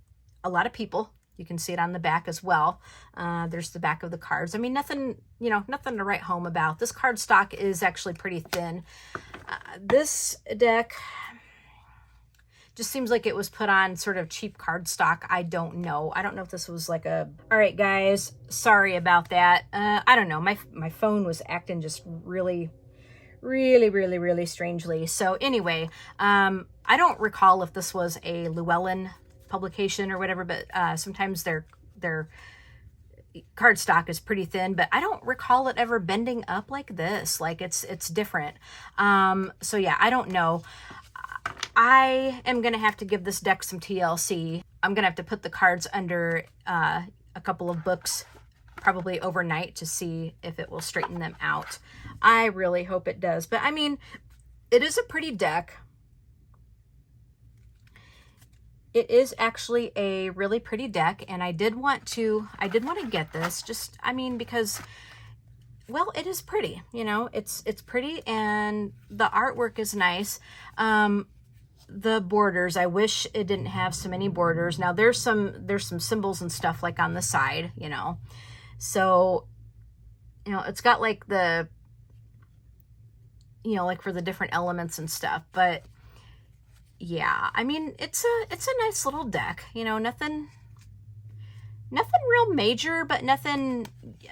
a lot of people. You can see it on the back as well. There's the back of the cards. I mean, nothing, you know, nothing to write home about. This card stock is actually pretty thin. This deck just seems like it was put on sort of cheap cardstock. I don't know. I don't know if this was like a... All right, guys. Sorry about that. I don't know. My phone was acting just really strangely. So anyway, I don't recall if this was a Llewellyn publication or whatever, but sometimes their cardstock is pretty thin, but I don't recall it ever bending up like this. Like it's different. So yeah, I don't know. I am going to have to give this deck some TLC. I'm going to have to put the cards under a couple of books probably overnight to see if it will straighten them out. I really hope it does. But I mean, it is a pretty deck. It is actually a really pretty deck, and I did want to get this, just, I mean, because, well, it is pretty, you know, it's pretty, and the artwork is nice. The borders, I wish it didn't have so many borders. Now there's some symbols and stuff like on the side, you know, so, you know, it's got like the, you know, like for the different elements and stuff, but yeah, I mean, it's a nice little deck, you know, nothing real major, but nothing,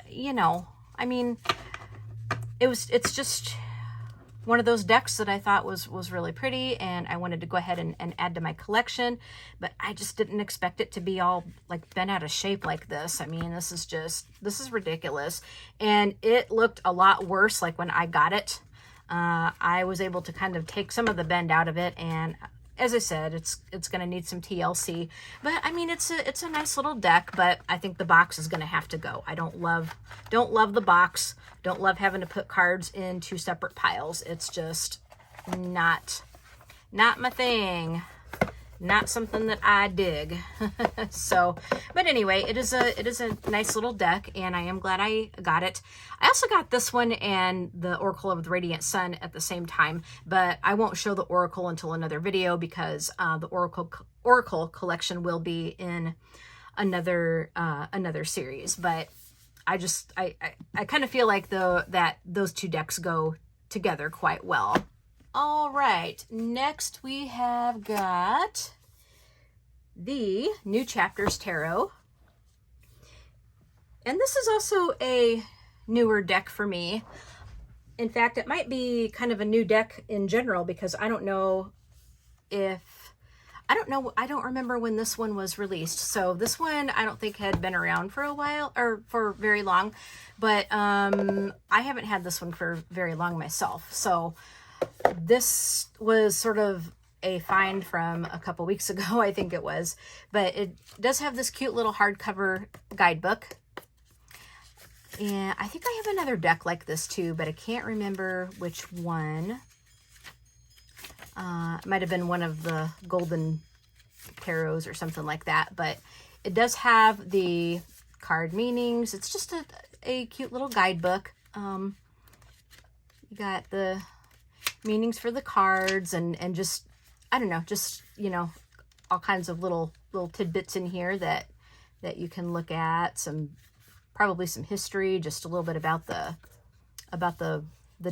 you know, I mean, it's just one of those decks that I thought was really pretty, and I wanted to go ahead and add to my collection, but I just didn't expect it to be all like bent out of shape like this. I mean, this is ridiculous, and it looked a lot worse like when I got it. I was able to kind of take some of the bend out of it, and as I said, it's going to need some TLC, but I mean, it's a nice little deck, but I think the box is going to have to go. I don't love the box. Don't love having to put cards in two separate piles. It's just not my thing. Not something that I dig. So, but anyway, it is a nice little deck, and I am glad I got it. I also got this one and the Oracle of the Radiant Sun at the same time, but I won't show the Oracle until another video because the Oracle collection will be in another series. But I kind of feel like that those two decks go together quite well. All right, next we have got the New Chapters Tarot. And this is also a newer deck for me. In fact, it might be kind of a new deck in general because I don't remember when this one was released. So this one I don't think had been around for a while or for very long, but I haven't had this one for very long myself. So this was sort of a find from a couple weeks ago, I think it was, but it does have this cute little hardcover guidebook. And I think I have another deck like this too, but I can't remember which one. It might have been one of the golden tarots or something like that, but it does have the card meanings. It's just a cute little guidebook. You got the meanings for the cards and just, I don't know, just, you know, all kinds of little tidbits in here that you can look at, probably some history, just a little bit about the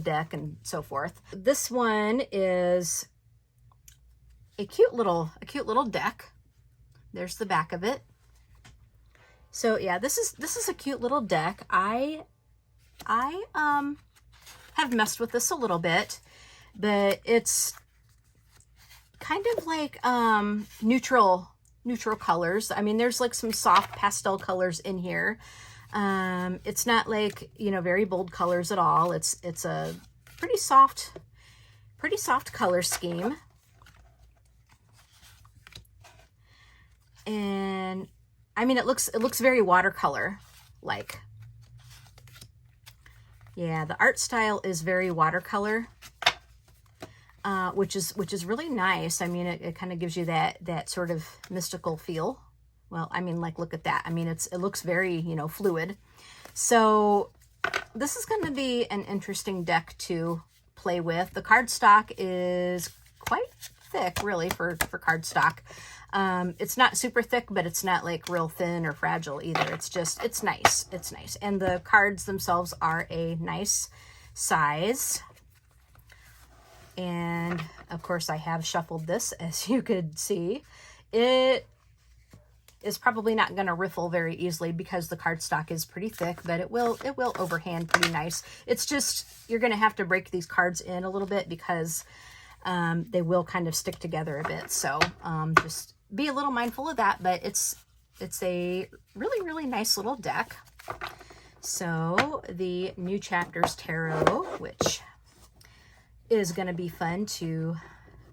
deck and so forth. This one is a cute little deck. There's the back of it. So yeah, this is a cute little deck. I have messed with this a little bit, but it's kind of like neutral colors. I mean, there's like some soft pastel colors in here. It's not like, you know, very bold colors at all. It's a pretty soft color scheme. And I mean, it looks very watercolor like. Yeah, the art style is very watercolor, which is really nice. I mean, it kind of gives you that sort of mystical feel. Well, I mean, like, look at that. I mean, it looks very, you know, fluid. So this is going to be an interesting deck to play with. The cardstock is quite thick, really, for cardstock. It's not super thick, but it's not like real thin or fragile either. It's just, it's nice. It's nice. And the cards themselves are a nice size. And of course I have shuffled this, as you could see. It is probably not going to riffle very easily because the cardstock is pretty thick, but it will overhand pretty nice. It's just, you're going to have to break these cards in a little bit because they will kind of stick together a bit. So just be a little mindful of that, but it's a really, really nice little deck. So the New Chapters Tarot, which is going to be fun to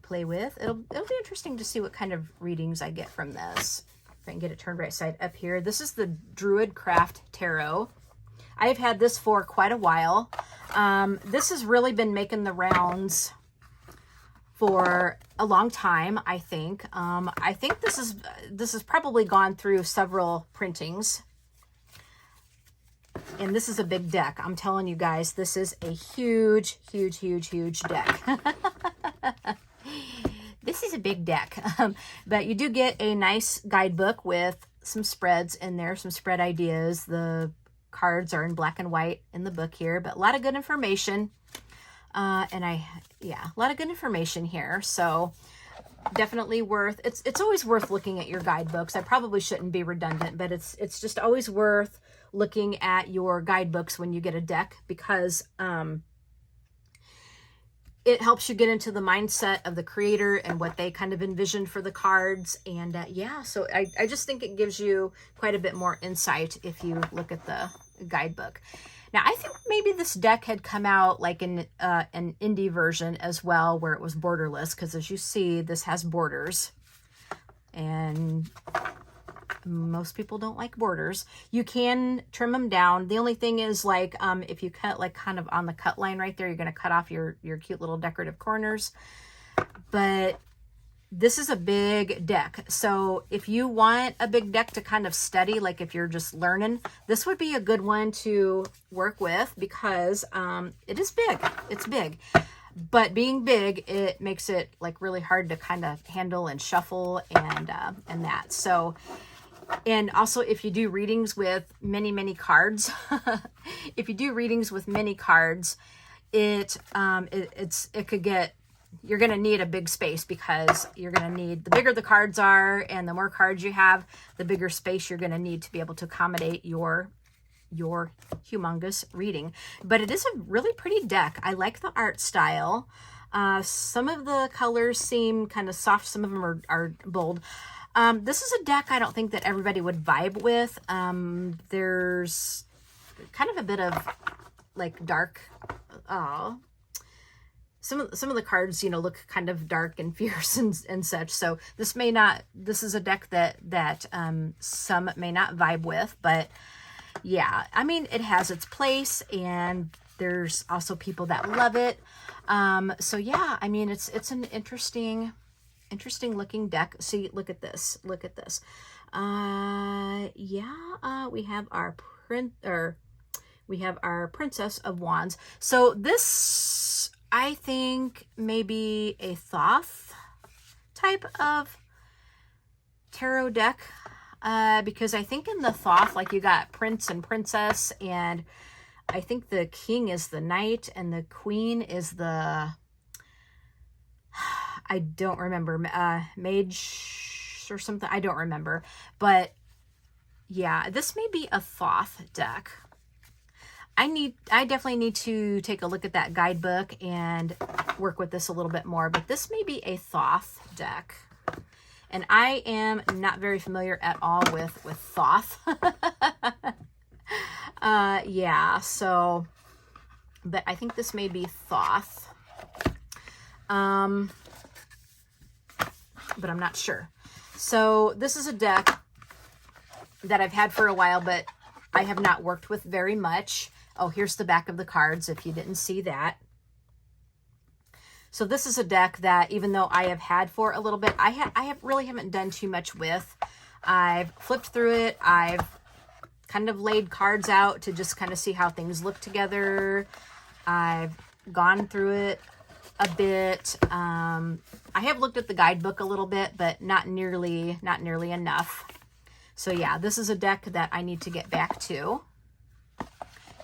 play with. It'll be interesting to see what kind of readings I get from this. If I can get it turned right side up here. This is the Druid Craft Tarot. I've had this for quite a while. This has really been making the rounds for a long time, I think. I think this has probably gone through several printings. And this is a big deck. I'm telling you guys, this is a huge, huge, huge, huge deck. This is a big deck. But you do get a nice guidebook with some spreads in there, some spread ideas. The cards are in black and white in the book here, but a lot of good information. A lot of good information here. So definitely worth, it's always worth looking at your guidebooks. I probably shouldn't be redundant, but it's just always worth looking at your guidebooks when you get a deck, because it helps you get into the mindset of the creator and what they kind of envisioned for the cards. And so I just think it gives you quite a bit more insight if you look at the guidebook. Now, I think maybe this deck had come out like in an indie version as well, where it was borderless, because as you see, this has borders. And most people don't like borders. You can trim them down. The only thing is, like, if you cut like kind of on the cut line right there, you're going to cut off your cute little decorative corners. But this is a big deck. So if you want a big deck to kind of study, like if you're just learning, this would be a good one to work with, because it is big. It's big. But being big, it makes it like really hard to kind of handle and shuffle and that. So, and also if you do readings with many, many cards, if you do readings with many cards, it could get, you're going to need a big space, because you're going to need, the bigger the cards are and the more cards you have, the bigger space you're going to need to be able to accommodate your humongous reading. But it is a really pretty deck. I like the art style. Some of the colors seem kind of soft. Some of them are bold. This is a deck I don't think that everybody would vibe with. There's kind of a bit of like dark, some of the cards, look kind of dark and fierce and such. So this is a deck that some may not vibe with, but yeah, I mean, it has its place, and there's also people that love it. So yeah, I mean, it's an interesting looking deck. See, look at this. Look at this. We have our Princess of Wands. So this, I think, maybe a Thoth type of tarot deck. Because I think in the Thoth, like, you got Prince and Princess, and I think the King is the Knight and the Queen is the, I don't remember, Mage or something. I don't remember. But yeah, this may be a Thoth deck. I definitely need to take a look at that guidebook and work with this a little bit more. But this may be a Thoth deck. And I am not very familiar at all with Thoth. So, but I think this may be Thoth. But I'm not sure. So this is a deck that I've had for a while, but I have not worked with very much. Oh, here's the back of the cards, if you didn't see that. So this is a deck that, even though I have had for a little bit, I really haven't done too much with. I've flipped through it. I've kind of laid cards out to just kind of see how things look together. I've gone through it a bit. I have looked at the guidebook a little bit, but not nearly enough. So yeah, this is a deck that I need to get back to.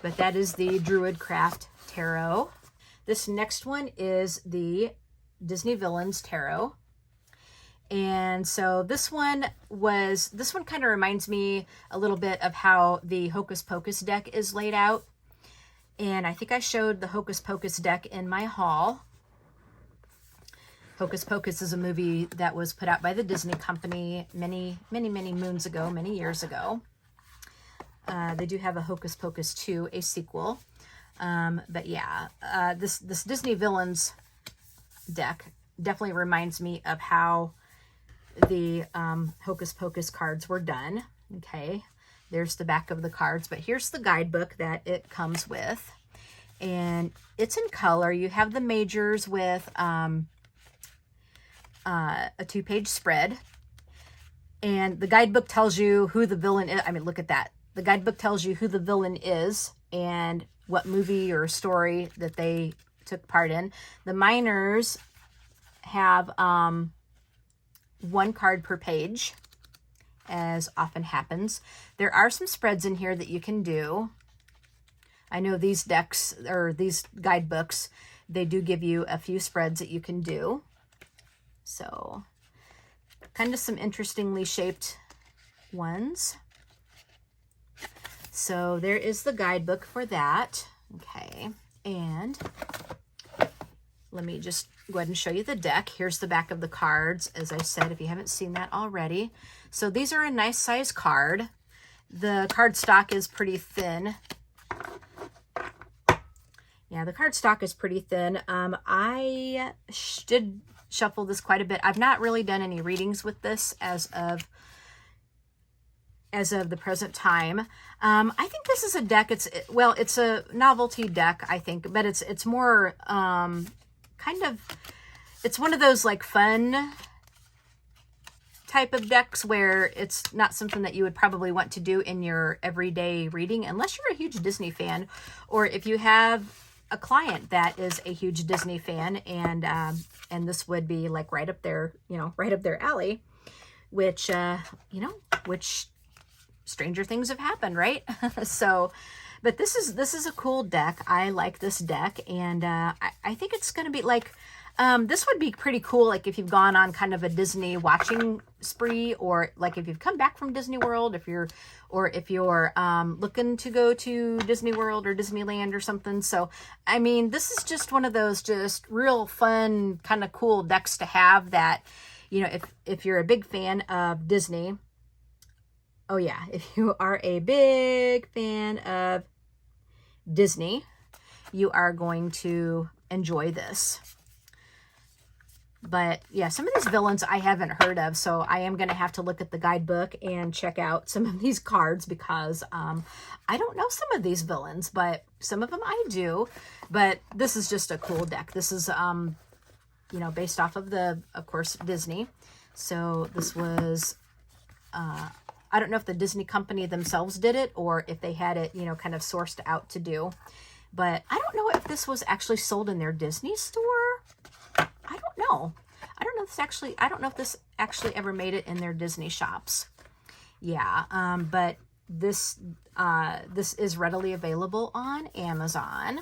But that is the Druidcraft Tarot. This next one is the Disney Villains Tarot. And so this one kind of reminds me a little bit of how the Hocus Pocus deck is laid out. And I think I showed the Hocus Pocus deck in my haul. Hocus Pocus is a movie that was put out by the Disney company many moons ago, many years ago. They do have a Hocus Pocus 2, a sequel. But yeah, this Disney Villains deck definitely reminds me of how the Hocus Pocus cards were done. Okay, there's the back of the cards, but here's the guidebook that it comes with. And it's in color. You have the majors with a 2-page spread. And the guidebook tells you who the villain is. I mean, look at that. The guidebook tells you who the villain is and what movie or story that they took part in. The minors have 1 card per page, as often happens. There are some spreads in here that you can do. I know these decks, or these guidebooks, they do give you a few spreads that you can do. So, kind of some interestingly shaped ones. So, there is the guidebook for that. Okay, and let me just go ahead and show you the deck. Here's the back of the cards, as I said, if you haven't seen that already. So, these are a nice size card. The card stock is pretty thin. Yeah, the card stock is pretty thin. I did shuffle this quite a bit. I've not really done any readings with this as of the present time. I think this is a deck. It's a novelty deck, I think, but it's more it's one of those like fun type of decks where it's not something that you would probably want to do in your everyday reading unless you're a huge Disney fan, or if you have a client that is a huge Disney fan, and this would be like right up their alley, which stranger things have happened, right? So, but this is a cool deck. I like this deck, and I think it's going to be like, this would be pretty cool, like if you've gone on kind of a Disney watching spree, or like if you've come back from Disney World, if you're looking to go to Disney World or Disneyland or something. So, I mean, this is just one of those just real fun, kind of cool decks to have that, if you're a big fan of Disney. Oh yeah, if you are a big fan of Disney, you are going to enjoy this. But yeah, some of these villains I haven't heard of, so I am going to have to look at the guidebook and check out some of these cards, because I don't know some of these villains, but some of them I do. But this is just a cool deck. This is, based off of of course, Disney. So this was, I don't know if the Disney company themselves did it or if they had it, kind of sourced out to do. But I don't know if this was actually sold in their Disney store. I don't know. I don't know if this actually ever made it in their Disney shops. Yeah, but this is readily available on Amazon.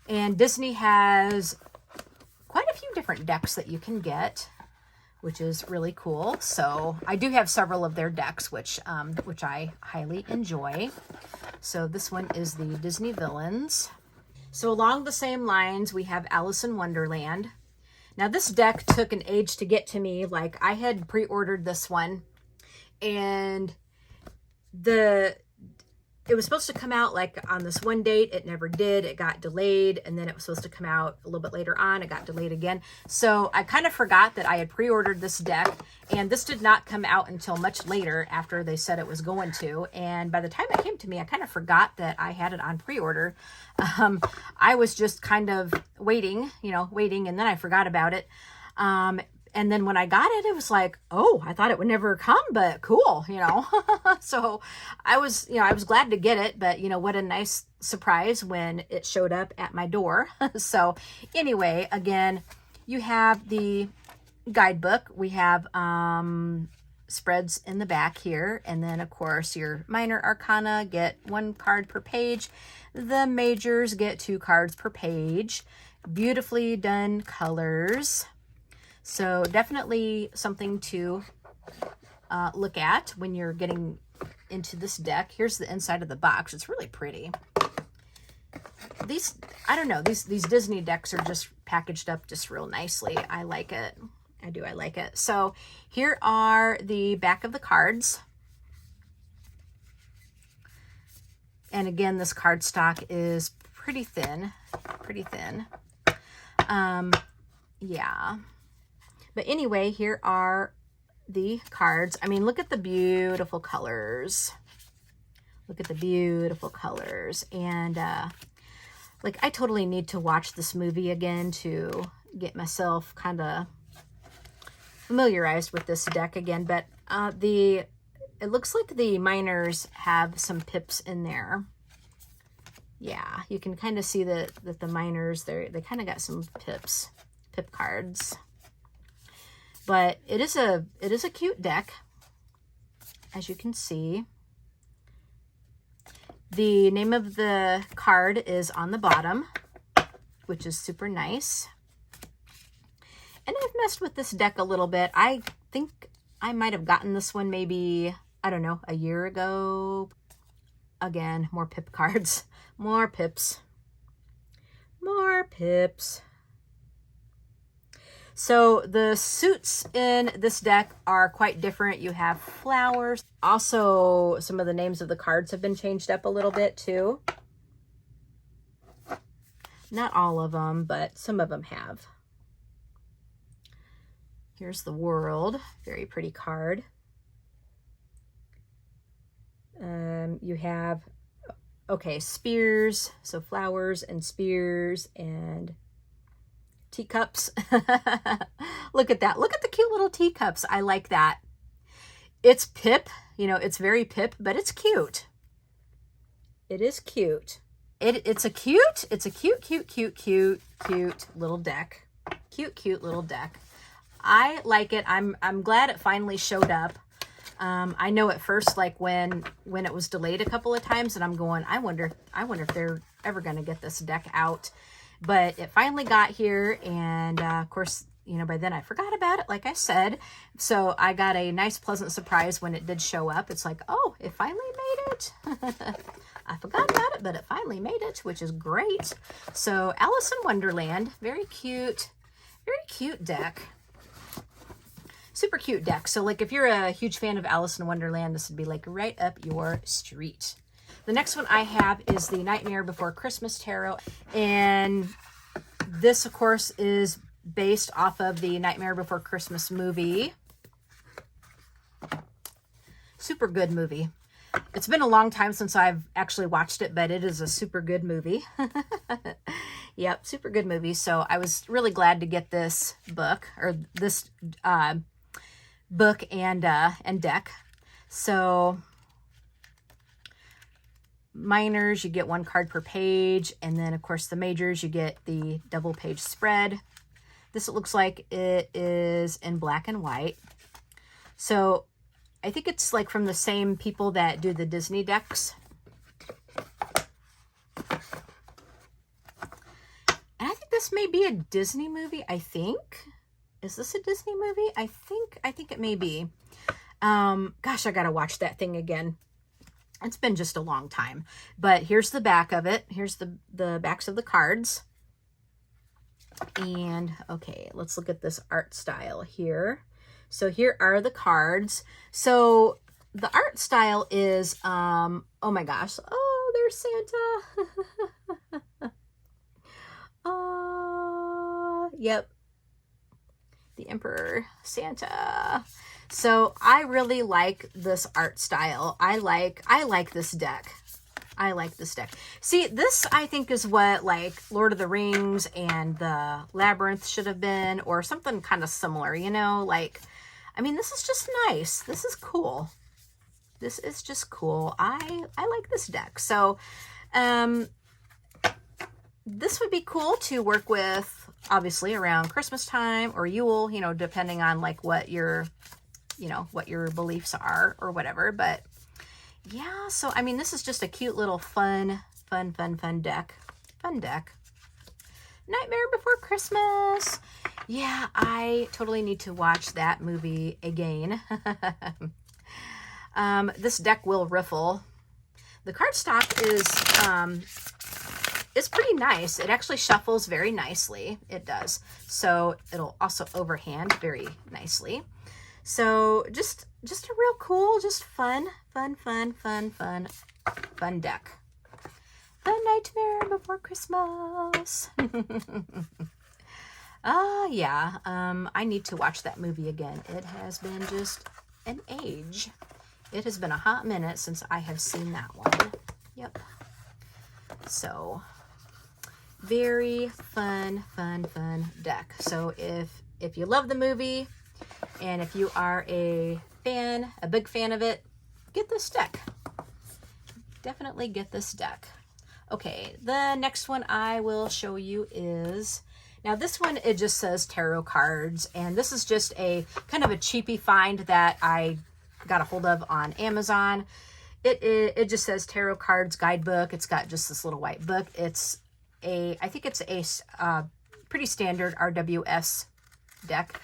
And Disney has quite a few different decks that you can get, which is really cool. So I do have several of their decks, which I highly enjoy. So this one is the Disney Villains. So along the same lines, we have Alice in Wonderland. Now this deck took an age to get to me. Like, I had pre-ordered this one, and it was supposed to come out like on this one date. It never did. It got delayed, and then it was supposed to come out a little bit later on. It got delayed again. So I kind of forgot that I had pre-ordered this deck, and this did not come out until much later after they said it was going to. And by the time it came to me, I kind of forgot that I had it on pre-order. I was just kind of waiting, and then I forgot about it. And then when I got it, it was like, oh, I thought it would never come, but cool, So I was glad to get it, but what a nice surprise when it showed up at my door. So anyway, again, you have the guidebook. We have spreads in the back here. And then, of course, your minor arcana get 1 card per page. The majors get 2 cards per page. Beautifully done colors. So definitely something to look at when you're getting into this deck. Here's the inside of the box. It's really pretty. These, I don't know, these Disney decks are just packaged up just real nicely. I like it. I do. I like it. So here are the back of the cards. And again, this card stock is pretty thin. Pretty thin. Yeah. But anyway, here are the cards. I mean, look at the beautiful colors. Look at the beautiful colors. And like, I totally need to watch this movie again to get myself kind of familiarized with this deck again. But it looks like the minors have some pips in there. Yeah, you can kind of see that the minors, they kind of got some pip cards. But it is a cute deck, as you can see. The name of the card is on the bottom, which is super nice. And I've messed with this deck a little bit. I think I might have gotten this one maybe, I don't know, a year ago. Again, more pip cards. More pips. More pips. So the suits in this deck are quite different. You have flowers. Also, some of the names of the cards have been changed up a little bit too. Not all of them, but some of them have. Here's the world. Very pretty card. You have, okay, spears. So flowers and spears and teacups. Look at that. Look at the cute little teacups. I like that. It's pip. You know, it's very pip, but it's cute. It is cute. It's a cute little deck. Cute little deck. I like it. I'm glad it finally showed up. I know at first, like when it was delayed a couple of times, and I'm going, I wonder if they're ever going to get this deck out. But it finally got here, and of course, you know, by then I forgot about it, like I said. So I got a nice, pleasant surprise when it did show up. It's like, oh, it finally made it. I forgot about it, but it finally made it, which is great. So Alice in Wonderland, very cute deck. Super cute deck. So like if you're a huge fan of Alice in Wonderland, this would be like right up your street. The next one I have is the Nightmare Before Christmas Tarot. And this, of course, is based off of the Nightmare Before Christmas movie. Super good movie. It's been a long time since I've actually watched it, but it is a super good movie. Yep, super good movie. So I was really glad to get this book, or this book and deck. So minors, you get 1 card per page, and then of course the majors, you get the double page spread. This, it looks like it is in black and white. So I think it's like from the same people that do the Disney decks. And I think this may be a Disney movie, I think. Is this a Disney movie? I think it may be. Gosh, I gotta watch that thing again. It's been just a long time. But here's the back of it. Here's the backs of the cards. And okay, let's look at this art style here. So here are the cards. So the art style is, oh my gosh. Oh, there's Santa. Oh, yep. The Emperor, Santa. So I really like this art style. I like this deck. I like this deck. See, this I think is what like Lord of the Rings and the Labyrinth should have been, or something kind of similar, you know, like, I mean, this is just nice. This is cool. This is just cool. I like this deck. So This would be cool to work with, obviously, around Christmas time or Yule, you know, depending on like what your, you know, what your beliefs are or whatever. But yeah, so I mean, this is just a cute little fun deck. Fun deck. Nightmare Before Christmas. Yeah, I totally need to watch that movie again. This deck will riffle. The cardstock is pretty nice. It actually shuffles very nicely. It does. So it'll also overhand very nicely. So just a real cool, just fun deck. The Nightmare Before Christmas. Yeah. I need to watch that movie again. It has been just an age. It has been a hot minute since I have seen that one. Yep. So very fun deck. So if you love the movie and if you are a big fan of it, get this deck. Definitely get this deck. Okay, the next one I will show you is, now this one, it just says tarot cards, and this is just a kind of a cheapy find that I got a hold of on Amazon. It just says tarot cards guidebook. It's got just this little white book. It's I think it's a pretty standard RWS deck.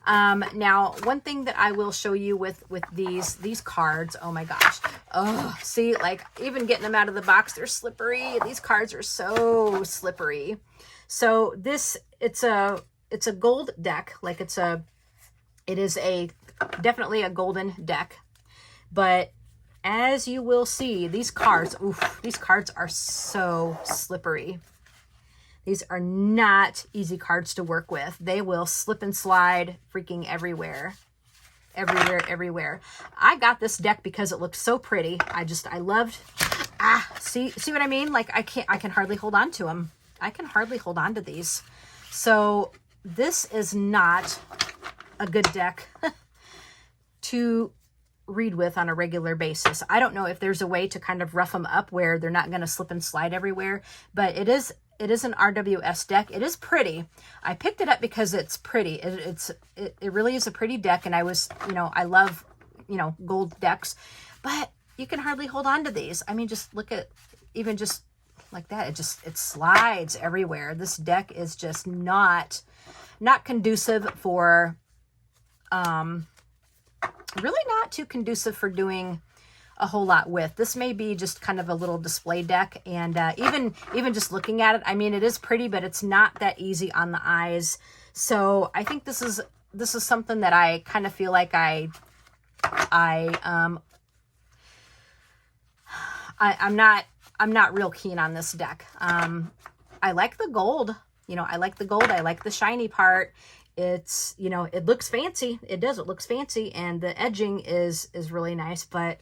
Now, one thing that I will show you with these cards, oh my gosh. Oh, see, like even getting them out of the box, they're slippery. These cards are so slippery. So it's a gold deck. Like it is definitely a golden deck. But as you will see, these cards are so slippery. These are not easy cards to work with. They will slip and slide freaking everywhere. Everywhere. I got this deck because it looked so pretty. I loved, see what I mean? Like I can hardly hold on to them. I can hardly hold on to these. So this is not a good deck to read with on a regular basis. I don't know if there's a way to kind of rough them up where they're not going to slip and slide everywhere, but it is an RWS deck. It is pretty. I picked it up because it's pretty. It really is a pretty deck, and I love, gold decks, but you can hardly hold on to these. I mean, just look at, even just like that, it slides everywhere. This deck is just not conducive for, really not too conducive for doing a whole lot with. This may be just kind of a little display deck, and even just looking at it, I mean, it is pretty, but it's not that easy on the eyes. So I think this is something that I kind of feel like I'm not real keen on this deck. I like the gold, I like the gold. I like the shiny part. It's, it looks fancy. It does. It looks fancy. And the edging is really nice, but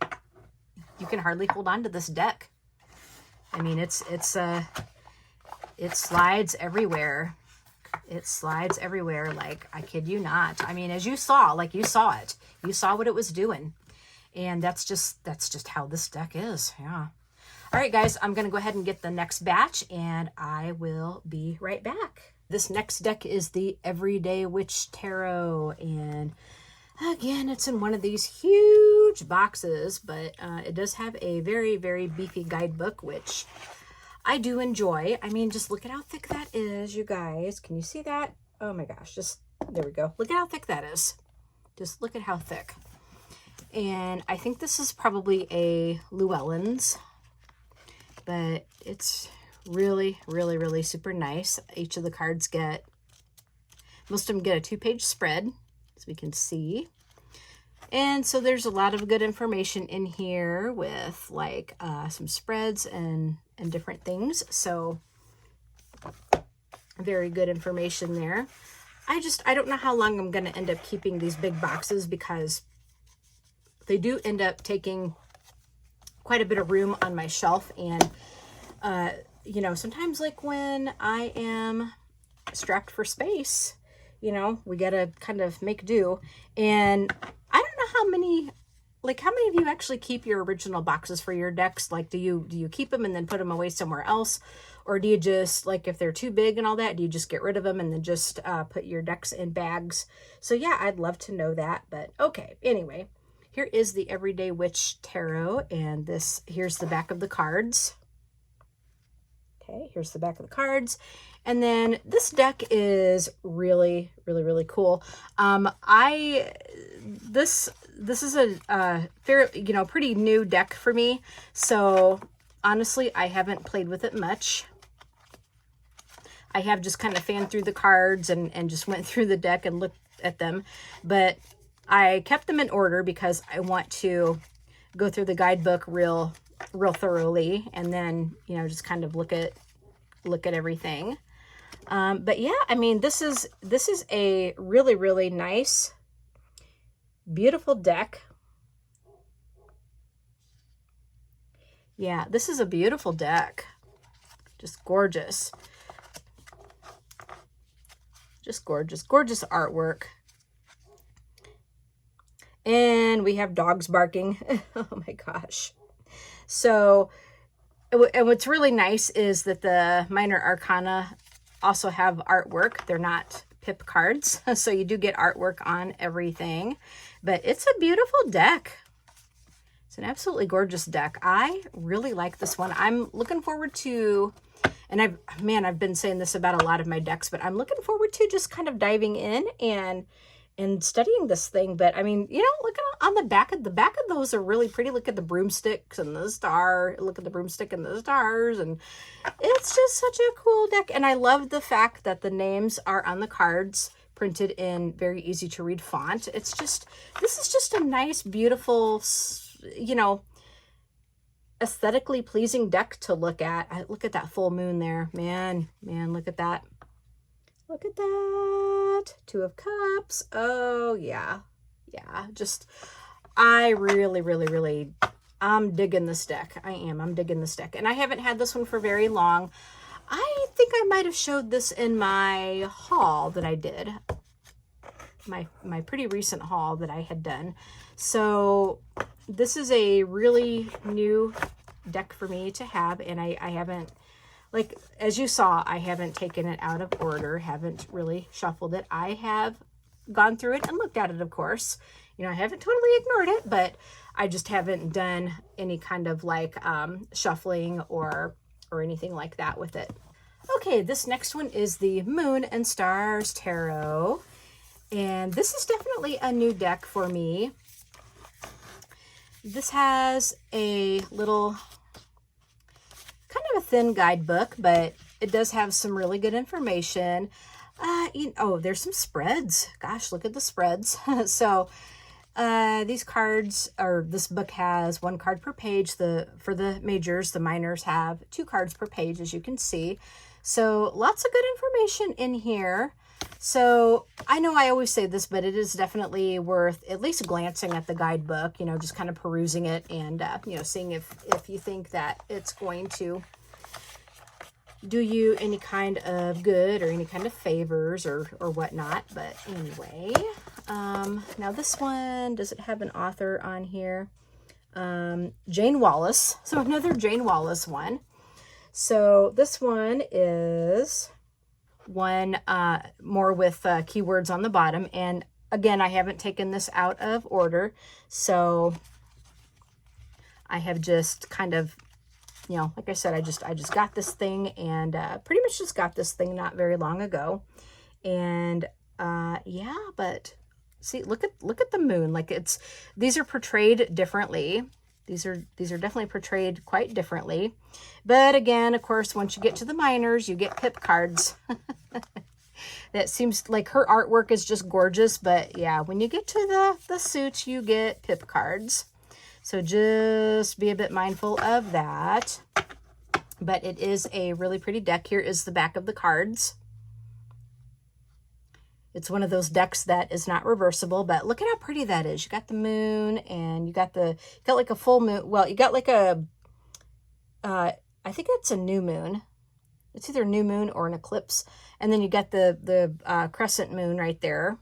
you can hardly hold on to this deck. I mean, it slides everywhere. It slides everywhere. Like, I kid you not. I mean, as you saw, like you saw it, you saw what it was doing. And that's just how this deck is. Yeah. All right, guys, I'm going to go ahead and get the next batch, and I will be right back. This next deck is the Everyday Witch Tarot, and again, it's in one of these huge boxes, but it does have a very, very beefy guidebook, which I do enjoy. I mean, just look at how thick that is, you guys. Can you see that? Oh my gosh, there we go. Look at how thick that is. Just look at how thick. And I think this is probably a Llewellyn's, but it's really, really, really super nice. Each of the cards most of them get a 2-page spread, as we can see. And so there's a lot of good information in here with like some spreads and different things. So very good information there. I don't know how long I'm going to end up keeping these big boxes, because they do end up taking quite a bit of room on my shelf. And sometimes, like when I am strapped for space, we gotta kind of make do. And I don't know how many like, how many of you actually keep your original boxes for your decks? Like, do you keep them and then put them away somewhere else? Or do you just, like, if they're too big and all that, do you just get rid of them and then just put your decks in bags? So yeah, I'd love to know that. But okay, anyway, here is the Everyday Witch Tarot, and here's the back of the cards. Okay, here's the back of the cards. And then this deck is really, really, really cool. This is a fair, you know, pretty new deck for me. So honestly, I haven't played with it much. I have just kind of fanned through the cards and just went through the deck and looked at them. But I kept them in order because I want to go through the guidebook real thoroughly, and then, you know, just kind of look at everything. But yeah, I mean, this is a really, really nice, beautiful deck. Yeah, this is a beautiful deck. Just gorgeous. Just gorgeous, gorgeous artwork. And we have dogs barking. Oh my gosh. So, and what's really nice is that the minor arcana also have artwork. They're not pip cards, so you do get artwork on everything. But it's a beautiful deck. It's an absolutely gorgeous deck. I really like this one. I'm looking forward to, and I've been saying this about a lot of my decks, but I'm looking forward to just kind of diving in and studying this thing. But I mean, you know, look on the back of those are really pretty. Look at the broomsticks and the star. Look at the broomstick and the stars, and it's just such a cool deck. And I love the fact that the names are on the cards printed in very easy to read font. It's just, this is just a nice, beautiful, you know, aesthetically pleasing deck to look at. Look at that full moon there, man, look at that. Look at that. Two of Cups. Oh, yeah. Yeah, just, I really, really, really, I'm digging this deck. I'm digging this deck. And I haven't had this one for very long. I think I might have showed this in my haul that I did. My pretty recent haul that I had done. So this is a really new deck for me to have. And I haven't, like, as you saw, I haven't taken it out of order, haven't really shuffled it. I have gone through it and looked at it, of course. You know, I haven't totally ignored it, but I just haven't done any kind of like shuffling or anything like that with it. Okay, this next one is the Moon and Stars Tarot. And this is definitely a new deck for me. This has a little, kind of a thin guidebook, but it does have some really good information. Oh, there's some spreads. Gosh, look at the spreads. So these cards, or this book has 1 card per page. For the majors, the minors have 2 cards per page, as you can see. So lots of good information in here. So I know I always say this, but it is definitely worth at least glancing at the guidebook, you know, just kind of perusing it and, you know, seeing if you think that it's going to do you any kind of good or any kind of favors or whatnot. But anyway, now this one, does it have an author on here? Jane Wallace. So another Jane Wallace one. So this one is one more with keywords on the bottom. And again, I haven't taken this out of order. So I have just kind of, you know, like I said, I just got this thing and pretty much just got this thing not very long ago. And yeah, but see, look at the moon. Like these are portrayed differently. These are definitely portrayed quite differently. But again, of course, once you get to the minors, you get pip cards. That seems like her artwork is just gorgeous. But yeah, when you get to the suits, you get pip cards. So just be a bit mindful of that. But it is a really pretty deck. Here is the back of the cards. It's one of those decks that is not reversible, but look at how pretty that is. You got the moon and you got like a full moon. Well, you got like a, I think it's a new moon. It's either a new moon or an eclipse. And then you got the crescent moon right there.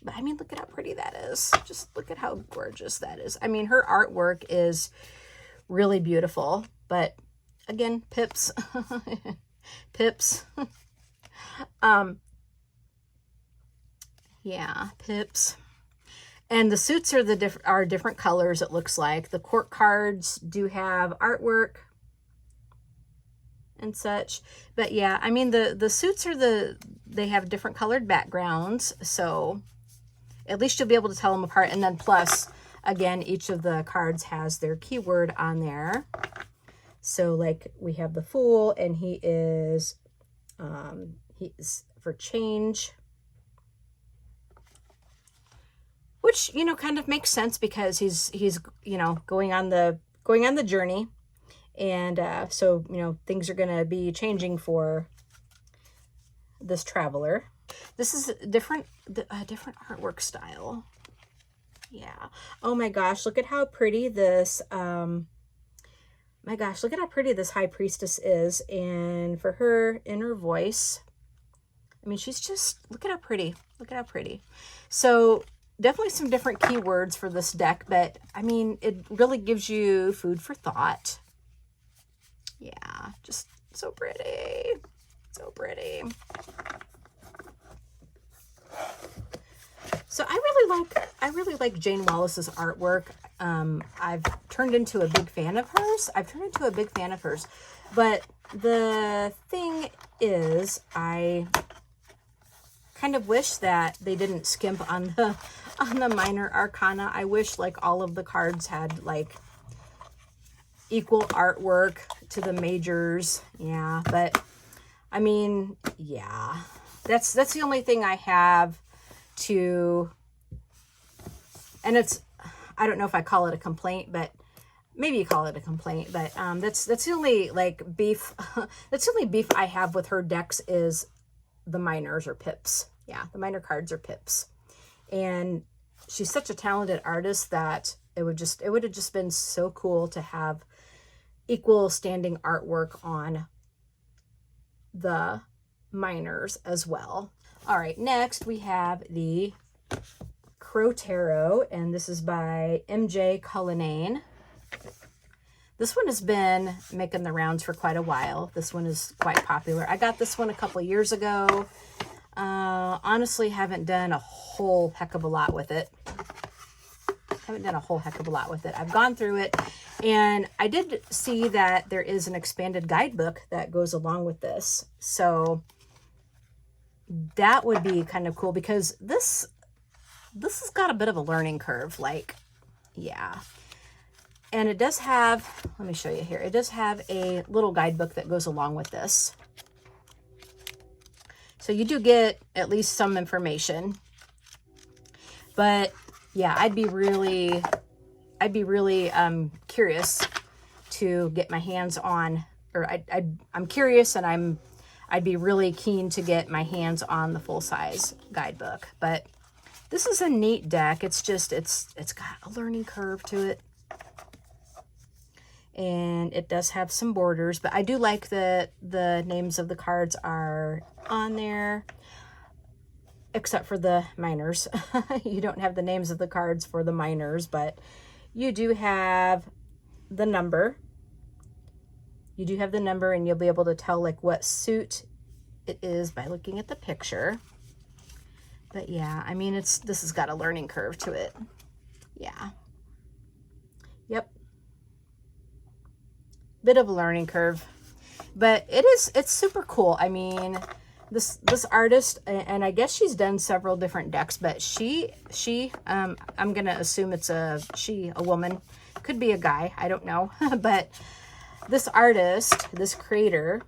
But I mean, look at how pretty that is. Just look at how gorgeous that is. I mean, her artwork is really beautiful. But again, pips. Pips. Yeah, pips. And the suits are different colors, it looks like. The court cards do have artwork and such. But yeah, I mean, the suits they have different colored backgrounds, so at least you'll be able to tell them apart. And then plus, again, each of the cards has their keyword on there. So like we have the Fool, and he is for change. Which, you know, kind of makes sense because he's you know, going on the journey. And so, you know, things are going to be changing for this traveler. This is a different artwork style. Yeah. Oh my gosh, look at how pretty this, my gosh, look at how pretty this High Priestess is. And for her inner voice, I mean, she's just, look at how pretty. Look at how pretty. So definitely some different keywords for this deck, but I mean, it really gives you food for thought. Yeah, just so pretty. So pretty. So I really like Jane Wallace's artwork. I've turned into a big fan of hers. But the thing is, I kind of wish that they didn't skimp on the minor arcana. I wish like all of the cards had like equal artwork to the majors. Yeah, but I mean, yeah, that's the only thing I have to, and it's, I don't know if I call it a complaint, but maybe you call it a complaint, but that's the only like beef that's the only beef I have with her decks is the minors or pips. Yeah, the minor cards are pips. And she's such a talented artist that it would have just been so cool to have equal standing artwork on the minors as well. All right, next we have the Crow Tarot, and this is by MJ Cullinane. This one has been making the rounds for quite a while. This one is quite popular. I got this one a couple years ago. Honestly, haven't done a whole heck of a lot with it. I've gone through it, and I did see that there is an expanded guidebook that goes along with this. So that would be kind of cool because this has got a bit of a learning curve. Like, yeah. And it does have, let me show you here. It does have a little guidebook that goes along with this. So you do get at least some information. But yeah, I'd be really curious to get my hands on, or I'm curious, and I'd be really keen to get my hands on the full-size guidebook. But this is a neat deck. It's just, it's got a learning curve to it. And it does have some borders, but I do like that the names of the cards are on there, except for the minors. You don't have the names of the cards for the minors, but you do have the number. You do have the number, and you'll be able to tell like what suit it is by looking at the picture. But yeah, I mean, this has got a learning curve to it. Yeah. Yep. Bit of a learning curve, but it's super cool. I mean, this artist, and I guess she's done several different decks, but she I'm gonna assume it's a woman, could be a guy, I don't know. But this artist, this creator,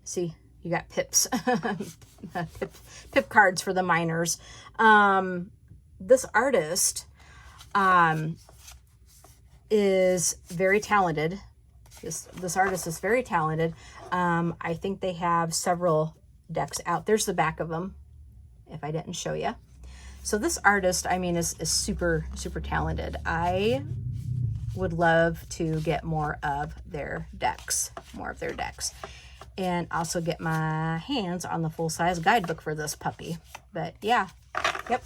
see, you got pips. pip cards for the minors. This artist is very talented. This artist is very talented. I think they have several decks out. There's the back of them, if I didn't show you. So this artist, I mean, is super, super talented. I would love to get more of their decks. and also get my hands on the full-size guidebook for this puppy. But yeah, yep.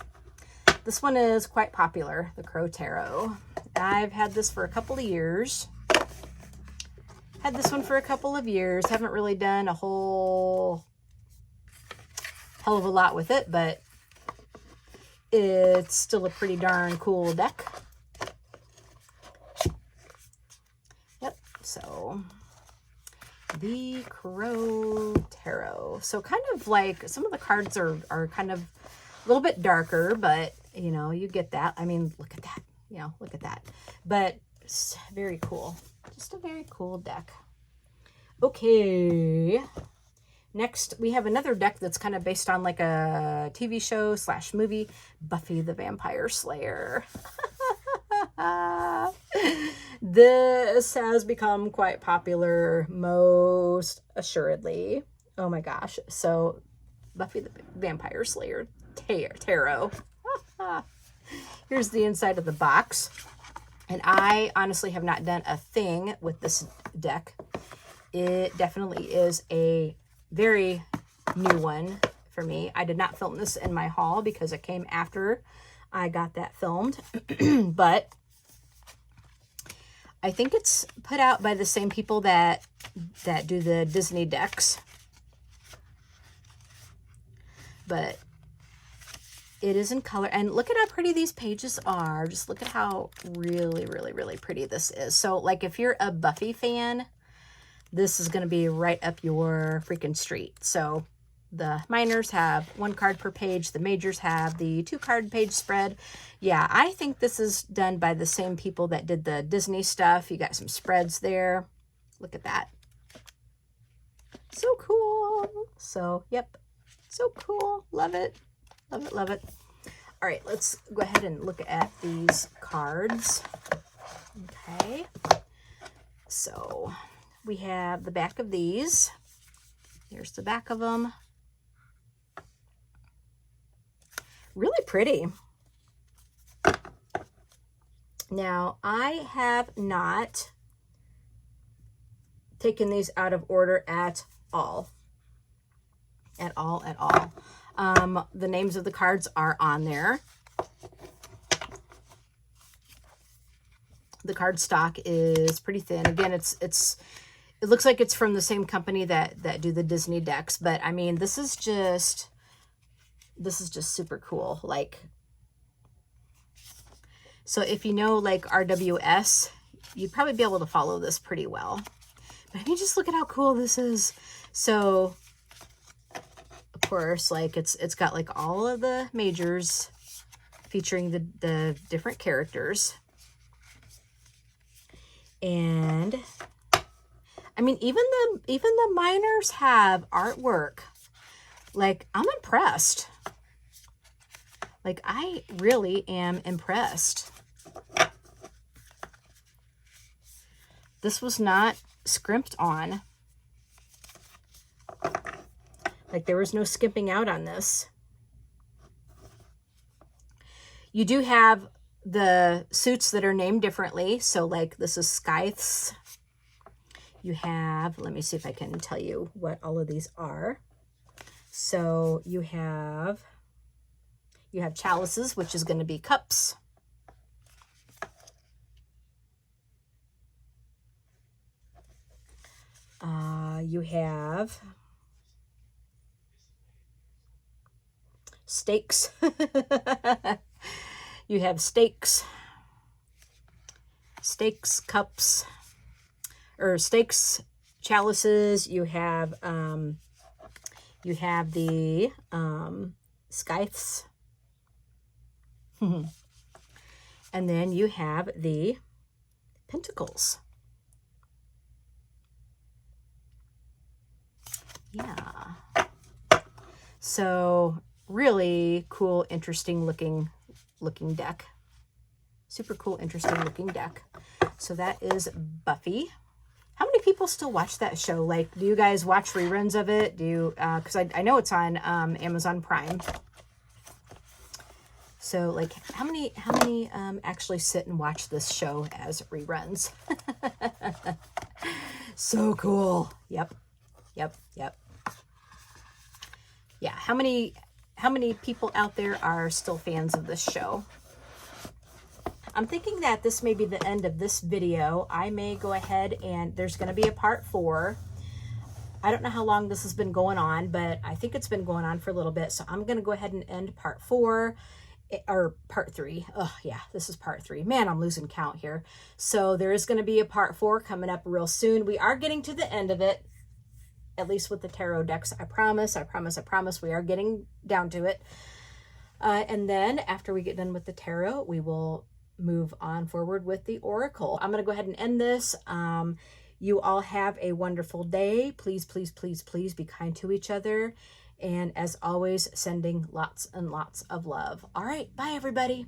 This one is quite popular, the Crow Tarot. I've had this for a couple of years. Haven't really done a whole hell of a lot with it, but it's still a pretty darn cool deck. Yep, so the Crow Tarot. So kind of like some of the cards are kind of a little bit darker, but you know, you get that. I mean, look at that. You know, look at that. But it's very cool. Just a very cool deck. Okay. Next, we have another deck that's kind of based on like a TV show / movie, Buffy the Vampire Slayer. This has become quite popular, most assuredly. Oh my gosh. So, Buffy the Vampire Slayer Tarot. Here's the inside of the box. And I honestly have not done a thing with this deck. It definitely is a very new one for me. I did not film this in my haul because it came after I got that filmed. But I think it's put out by the same people that do the Disney decks. But it is in color. And look at how pretty these pages are. Just look at how really, really, really pretty this is. So, like, if you're a Buffy fan, this is going to be right up your freaking street. So, the minors have 1 card per page. The majors have the 2-card page spread. Yeah, I think this is done by the same people that did the Disney stuff. You got some spreads there. Look at that. So cool. So, yep. So cool. Love it. Love it, love it. All right, let's go ahead and look at these cards. Okay. So we have the back of these. Here's the back of them. Really pretty. Now, I have not taken these out of order at all. At all. The names of the cards are on there. The card stock is pretty thin. Again, it looks like it's from the same company that do the Disney decks, but I mean, this is just super cool. Like, so if you know like RWS, you'd probably be able to follow this pretty well. But I mean, just look at how cool this is. So of course, like it's got like all of the majors featuring the different characters. And I mean, even the minors have artwork. Like, I'm impressed. Like, I really am impressed. This was not scrimped on. Like, there was no skimping out on this. You do have the suits that are named differently. So, like, this is Scythes. You have, let me see if I can tell you what all of these are. So, you have chalices, which is going to be cups. You have stakes. You have stakes, cups, or stakes, chalices. You have the scythes. And then you have the pentacles. Yeah. So really cool, interesting looking deck. Super cool, interesting looking deck. So that is Buffy. How many people still watch that show? Like, do you guys watch reruns of it? Do you, because I know it's on Amazon Prime. So, like, how many actually sit and watch this show as reruns? So cool. Yep. Yep. Yeah, how many people out there are still fans of this show? I'm thinking that this may be the end of this video. I may go ahead and there's going to be a part 4. I don't know how long this has been going on, but I think it's been going on for a little bit. So I'm going to go ahead and end part 4 or part 3. Oh yeah, this is part 3. Man, I'm losing count here. So there is going to be a part 4 coming up real soon. We are getting to the end of it, at least with the tarot decks. I promise we are getting down to it. And then after we get done with the tarot, we will move on forward with the oracle. I'm going to go ahead and end this. You all have a wonderful day. Please be kind to each other. And as always, sending lots and lots of love. All right. Bye, everybody.